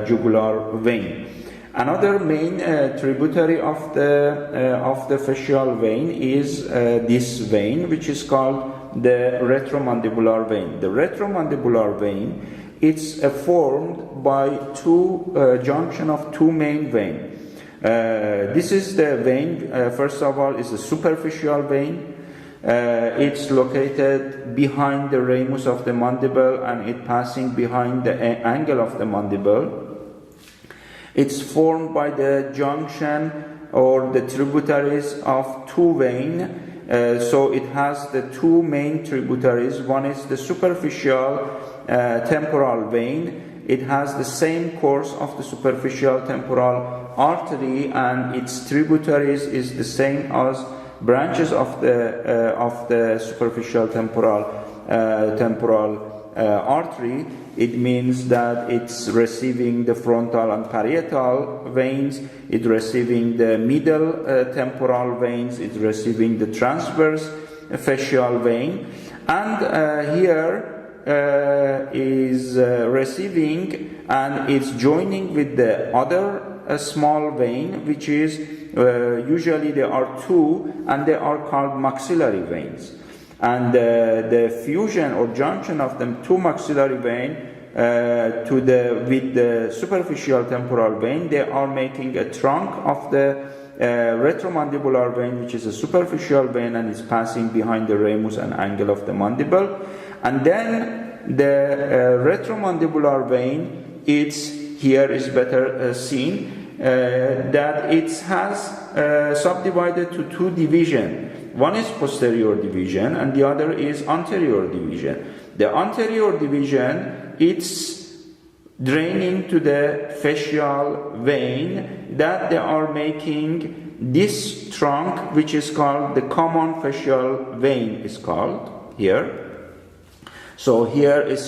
jugular vein. Another main tributary of the fascial vein is this vein, which is called the retromandibular vein. The retromandibular vein, it's formed by junction of two main veins. This is the vein. First of all, is a superficial vein. It's located behind the ramus of the mandible, and it passing behind the angle of the mandible. It's formed by the junction or the tributaries of two veins. So it has the two main tributaries. One is the superficial temporal vein. It has the same course of the superficial temporal artery, and its tributaries is the same as branches of the superficial temporal artery. It means that it's receiving the frontal and parietal veins, it's receiving the middle temporal veins, it's receiving the transverse fascial vein, and here is receiving, and it's joining with the other small vein, which is usually there are two, and they are called maxillary veins. And the fusion or junction of them two maxillary vein with the superficial temporal vein, they are making a trunk of the retromandibular vein, which is a superficial vein, and is passing behind the ramus and angle of the mandible. And then the retromandibular vein, here is better seen, that it has subdivided to two divisions. One is posterior division and the other is anterior division. The anterior division, it's draining to the fascial vein that they are making this trunk, which is called the common fascial vein, is called here. So here is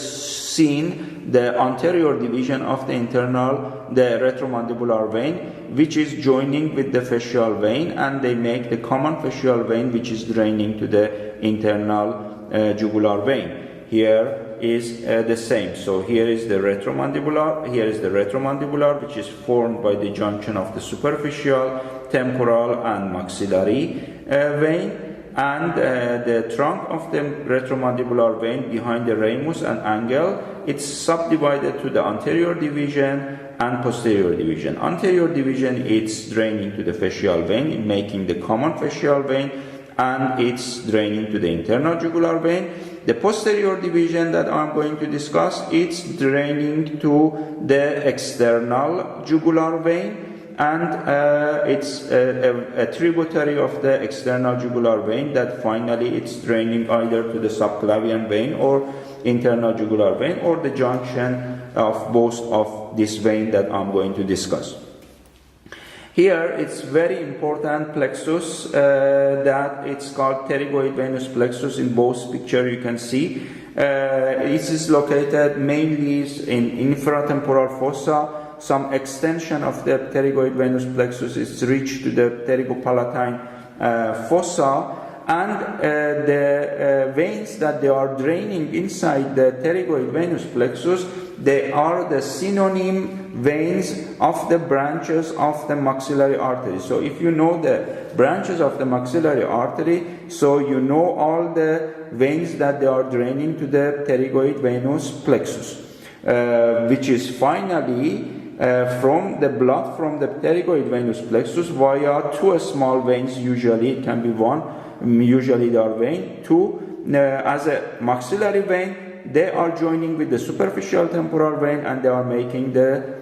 seen the anterior division of the retromandibular vein, which is joining with the fascial vein, and they make the common fascial vein, which is draining to the internal jugular vein. Here is the same. So here is the retromandibular, which is formed by the junction of the superficial, temporal, and maxillary vein. And the trunk of the retromandibular vein behind the ramus and angle, it's subdivided to the anterior division and posterior division. Anterior division, it's draining to the fascial vein, making the common fascial vein, and it's draining to the internal jugular vein. The posterior division that I'm going to discuss, it's draining to the external jugular vein, and it's a tributary of the external jugular vein that finally it's draining either to the subclavian vein or internal jugular vein, or the junction of both of this vein that I'm going to discuss. Here it's very important plexus that it's called pterygoid venous plexus. In both pictures you can see it is located mainly in infratemporal fossa. Some extension of the pterygoid venous plexus is reached to the pterygopalatine fossa, and the veins that they are draining inside the pterygoid venous plexus, they are the synonym veins of the branches of the maxillary artery. So if you know the branches of the maxillary artery, so you know all the veins that they are draining to the pterygoid venous plexus, which is finally from the blood from the pterygoid venous plexus via two small veins, usually it can be one, usually they are vein, two as a maxillary vein, they are joining with the superficial temporal vein, and they are making the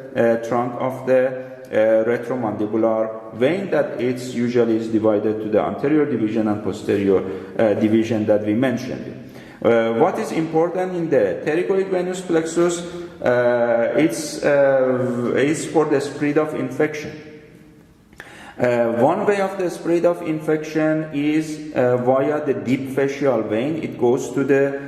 trunk of the retromandibular vein that it's usually is divided to the anterior division and posterior division that we mentioned. What is important in the pterygoid venous plexus, it's for the spread of infection. One way of the spread of infection is via the deep fascial vein. It goes to the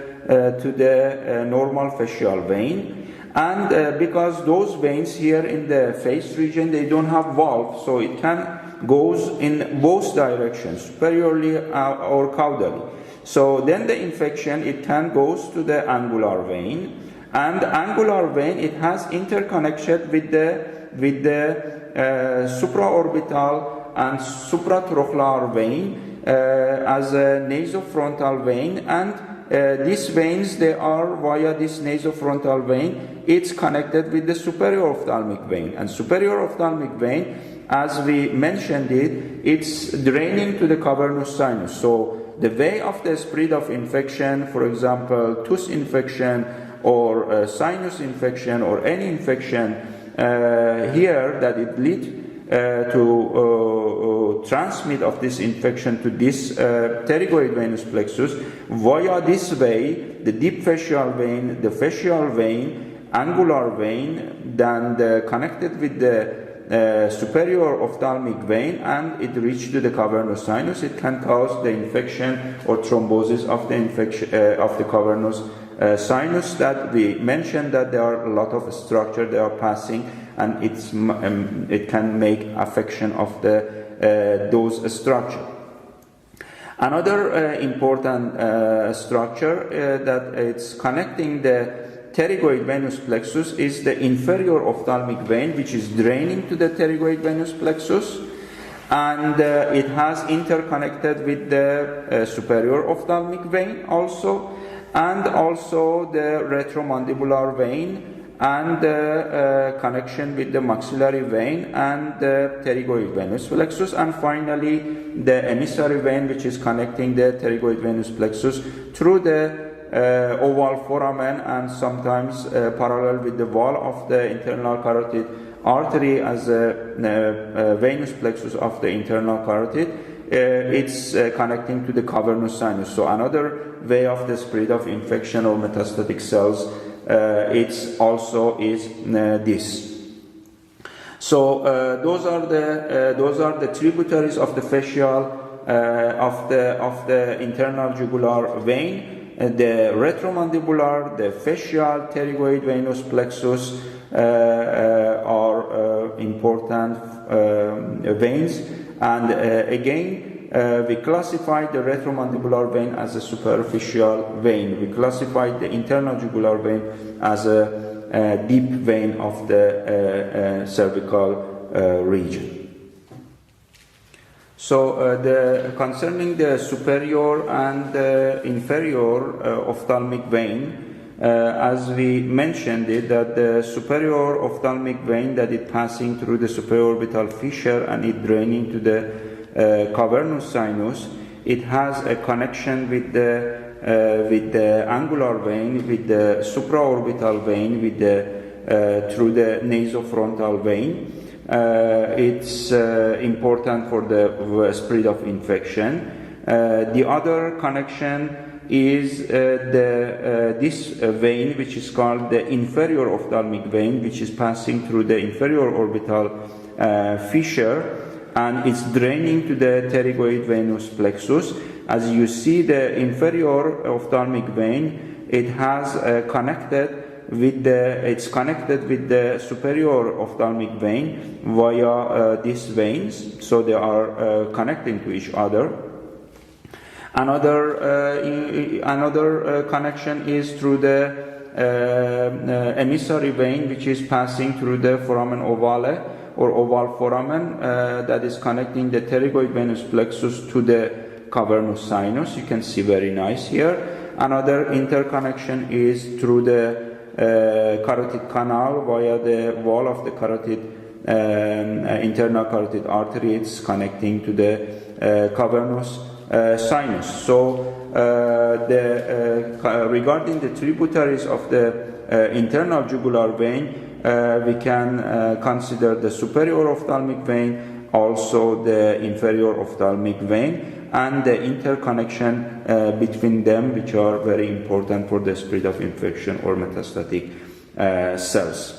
normal fascial vein, and because those veins here in the face region, they don't have valve, so it can goes in both directions, superiorly or caudally. So then the infection, it can goes to the angular vein, and the angular vein, it has interconnection with the supraorbital and supratrochlear vein as a nasofrontal vein, and these veins, they are via this nasofrontal vein, it's connected with the superior ophthalmic vein, and superior ophthalmic vein as we mentioned it's draining to the cavernous sinus. So the way of the spread of infection, for example, tooth infection or sinus infection or any infection here, that it leads to transmit of this infection to this pterygoid venous plexus via this way, the deep fascial vein, the fascial vein, angular vein, then connected with the superior ophthalmic vein, and it reaches to the cavernous sinus. It can cause the infection or thrombosis of the infection of the cavernous sinus. That we mentioned that there are a lot of structure they are passing, and it can make affection of those structure. Another important structure that it's connecting the pterygoid venous plexus is the inferior ophthalmic vein, which is draining to the pterygoid venous plexus, and it has interconnected with the superior ophthalmic vein also, and also the retromandibular vein, and the connection with the maxillary vein and the pterygoid venous plexus, and finally the emissary vein, which is connecting the pterygoid venous plexus through the oval foramen and sometimes parallel with the wall of the internal carotid artery as a venous plexus of the internal carotid. It's connecting to the cavernous sinus. So another way of the spread of infection or metastatic cells, it's also is this. So those are the tributaries of the fascial of the internal jugular vein. The retromandibular, the fascial pterygoid venous plexus are important veins, and again we classify the retromandibular vein as a superficial vein. We classify the internal jugular vein as a deep vein of the cervical region. So concerning the superior and the inferior ophthalmic vein, as we mentioned it, that the superior ophthalmic vein, that it passing through the supraorbital fissure and it draining to the cavernous sinus, it has a connection with the angular vein, with the supraorbital vein, with the through the nasofrontal vein. It's important for the spread of infection. The other connection is this vein, which is called the inferior ophthalmic vein, which is passing through the inferior orbital fissure, and it's draining to the pterygoid venous plexus. As you see, the inferior ophthalmic vein, it has it's connected with the superior ophthalmic vein via these veins, so they are connecting to each other. Another connection is through the emissary vein, which is passing through the foramen ovale or oval foramen, that is connecting the pterygoid venous plexus to the cavernous sinus. You can see very nice here. Another interconnection is through the carotid canal via the wall of the carotid internal carotid artery. It's connecting to the cavernous sinus. So regarding the tributaries of the internal jugular vein, we can consider the superior ophthalmic vein, also the inferior ophthalmic vein, and the interconnection between them, which are very important for the spread of infection or metastatic cells.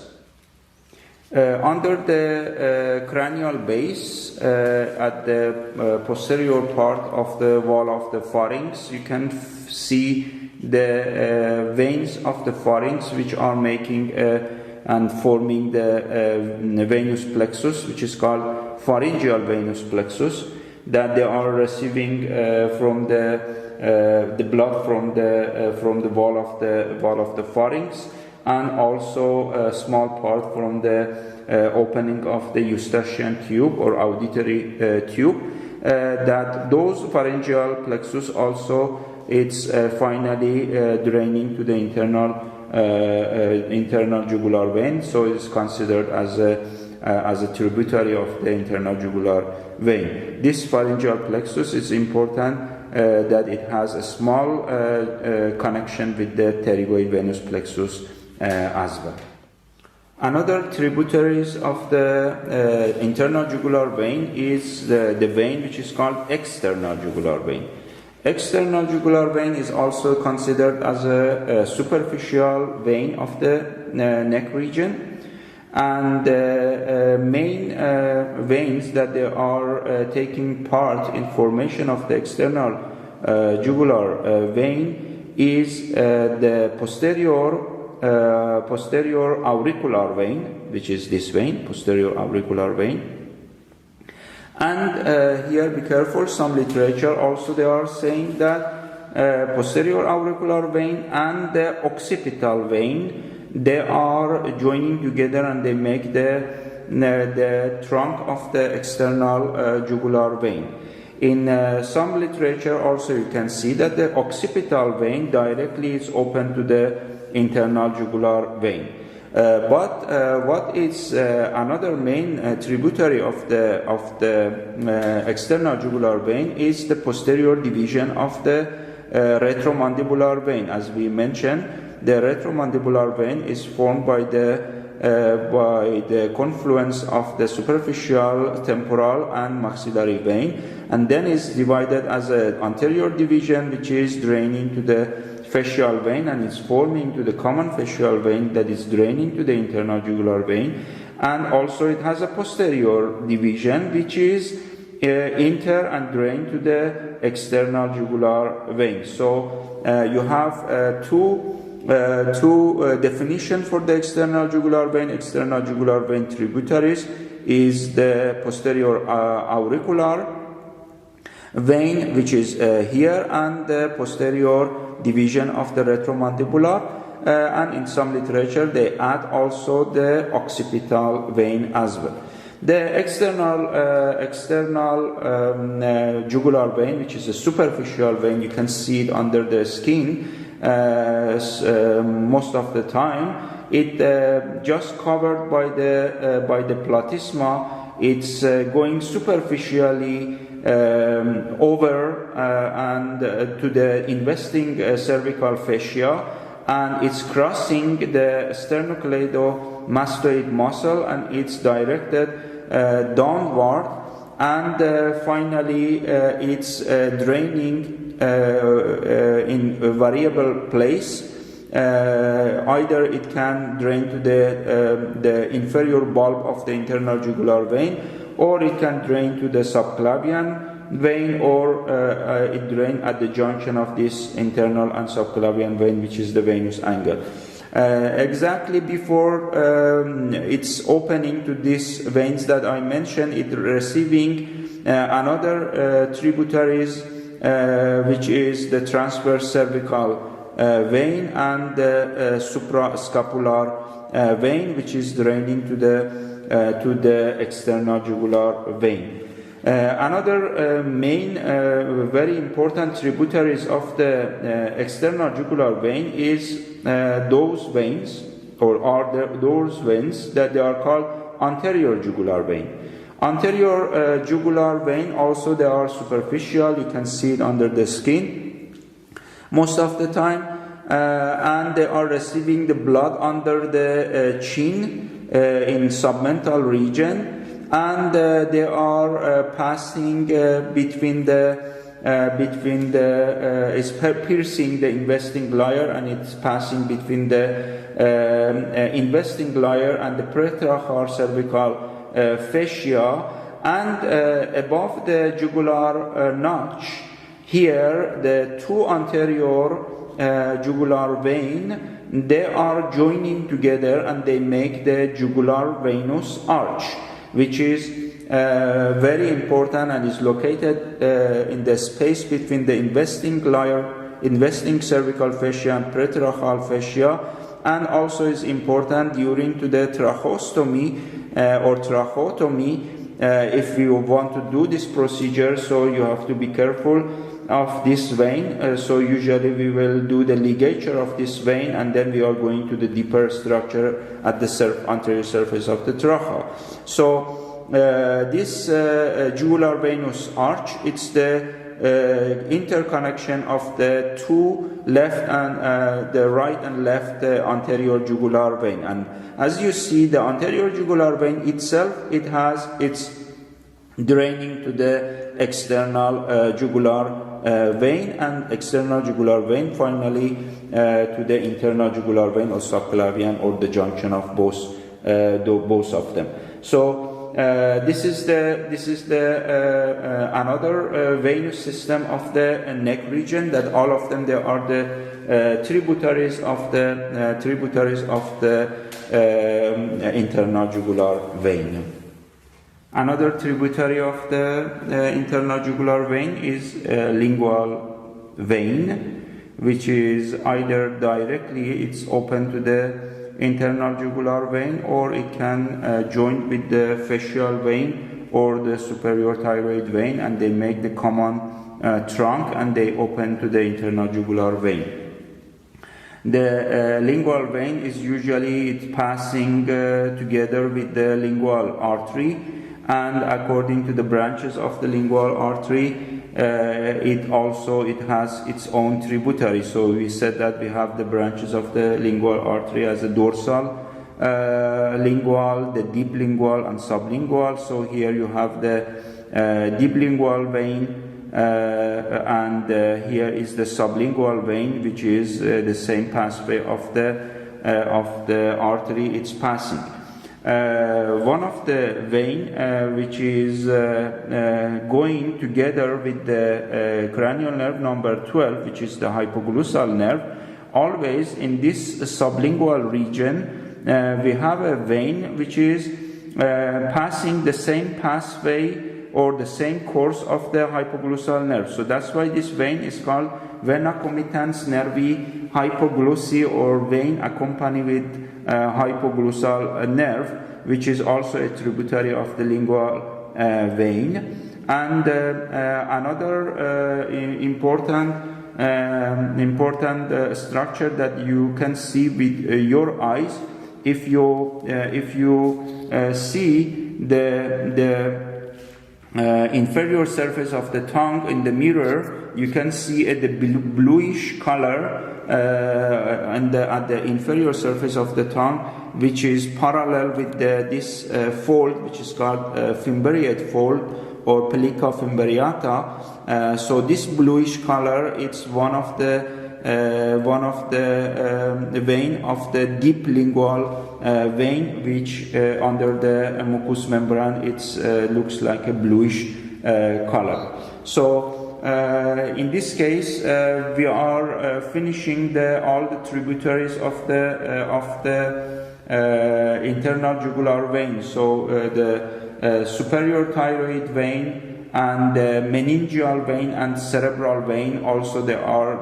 Under the cranial base, at the posterior part of the wall of the pharynx, you can see the veins of the pharynx, which are making and forming the venous plexus, which is called pharyngeal venous plexus, that they are receiving from the blood from the wall of the pharynx, and also a small part from the opening of the eustachian tube or auditory tube. That those pharyngeal plexus also, it's finally draining to the internal jugular vein, so it's considered as as a tributary of the internal jugular vein. This pharyngeal plexus is important that it has a small connection with the pterygoid venous plexus as well. Another tributaries of the internal jugular vein is the vein which is called external jugular vein. External jugular vein is also considered as a superficial vein of the neck region, and the main veins that they are taking part in formation of the external jugular vein is the posterior auricular vein, which is this vein, posterior auricular vein. And here be careful, some literature also they are saying that posterior auricular vein and the occipital vein, they are joining together and they make the trunk of the external jugular vein. In some literature also you can see that the occipital vein directly is open to the internal jugular vein. But what is another main tributary of the external jugular vein is the posterior division of the retromandibular vein. As we mentioned, the retromandibular vein is formed by the confluence of the superficial, temporal, and maxillary vein, and then is divided as an anterior division, which is draining to the fascial vein, and is forming to the common fascial vein that is draining to the internal jugular vein. And also it has a posterior division which is inter and drain to the external jugular vein. So you have two definition for the external jugular vein. External jugular vein tributaries is the posterior auricular vein, which is here, and the posterior division of the retromandibular, and in some literature they add also the occipital vein as well. The external jugular vein, which is a superficial vein, you can see it under the skin most of the time. It just covered by the platysma. It's going superficially over and to the investing cervical fascia, and it's crossing the sternocleidomastoid muscle, and it's directed downward, and finally it's draining in a variable place. Either it can drain to the inferior bulb of the internal jugular vein, or it can drain to the subclavian vein, or it drain at the junction of this internal and subclavian vein, which is the venous angle. Exactly before it's opening to these veins that I mentioned, it receiving another tributaries, which is the transverse cervical vein and the suprascapular vein, which is draining to the external jugular vein. Another main, very important tributaries of the external jugular vein is those veins, or are those veins that they are called anterior jugular vein. Anterior jugular vein also, they are superficial. You can see it under the skin most of the time, and they are receiving the blood under the chin in submental region, and they are passing between the it's piercing the investing layer, and it's passing between the investing layer and the pretracheal cervical fascia, and above the jugular notch. Here, the two anterior jugular vein, they are joining together and they make the jugular venous arch, which is very important and is located in the space between the investing layer, investing cervical fascia and pretracheal fascia, and also is important during to the tracheostomy or tracheotomy. If you want to do this procedure, so you have to be careful of this vein. So usually we will do the ligature of this vein, and then we are going to the deeper structure at the anterior surface of the trachea. So this jugular venous arch, it's the interconnection of the two left and the right and left anterior jugular vein. And as you see, the anterior jugular vein itself, it has its draining to the external jugular vein, and external jugular vein finally to the internal jugular vein or subclavian, or the junction of both of them. So this is the another venous system of the neck region, that all of them, they are the tributaries of the internal jugular vein. Another tributary of the internal jugular vein is lingual vein, which is either directly it's open to the internal jugular vein, or it can join with the facial vein or the superior thyroid vein, and they make the common trunk, and they open to the internal jugular vein. The lingual vein is usually passing together with the lingual artery, and according to the branches of the lingual artery, it has its own tributary. So we said that we have the branches of the lingual artery as a dorsal lingual, the deep lingual, and sublingual. So here you have the deep lingual vein, and here is the sublingual vein, which is the same pathway of the artery it's passing. One of the vein which is going together with the cranial nerve number 12, which is the hypoglossal nerve, always in this sublingual region we have a vein which is passing the same pathway or the same course of the hypoglossal nerve. So that's why this vein is called vena comitans nervi hypoglossi, or vein accompanied with hypoglossal nerve, which is also a tributary of the lingual vein. And another important structure that you can see with your eyes, if you see the inferior surface of the tongue in the mirror, you can see the bluish color at the inferior surface of the tongue, which is parallel with this fold, which is called fimbriate fold or pellica fimbriata. So this bluish color, it's one of the vein of the deep lingual vein, which under the mucous membrane it looks like a bluish color. So in this case we are finishing all the tributaries of the internal jugular vein. So the superior thyroid vein and the meningeal vein and cerebral vein, also there are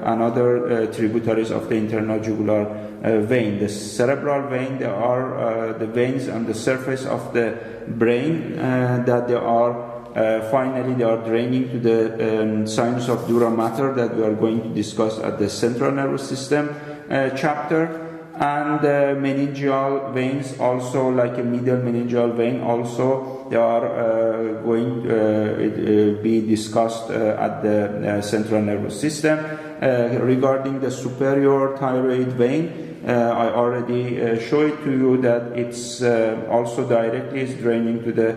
another tributaries of the internal jugular vein. The cerebral vein, there are the veins on the surface of the brain that they are finally they are draining to the sinus of dura mater, that we are going to discuss at the central nervous system chapter. And meningeal veins, also like a middle meningeal vein, also they are going to be discussed at the central nervous system. Regarding the superior thyroid vein, I already showed to you that it's also directly is draining to the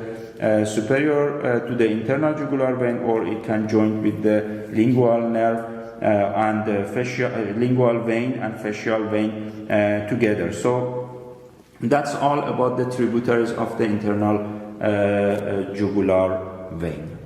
superior to the internal jugular vein, or it can join with the lingual nerve and lingual vein and facial vein together. So that's all about the tributaries of the internal jugular vein.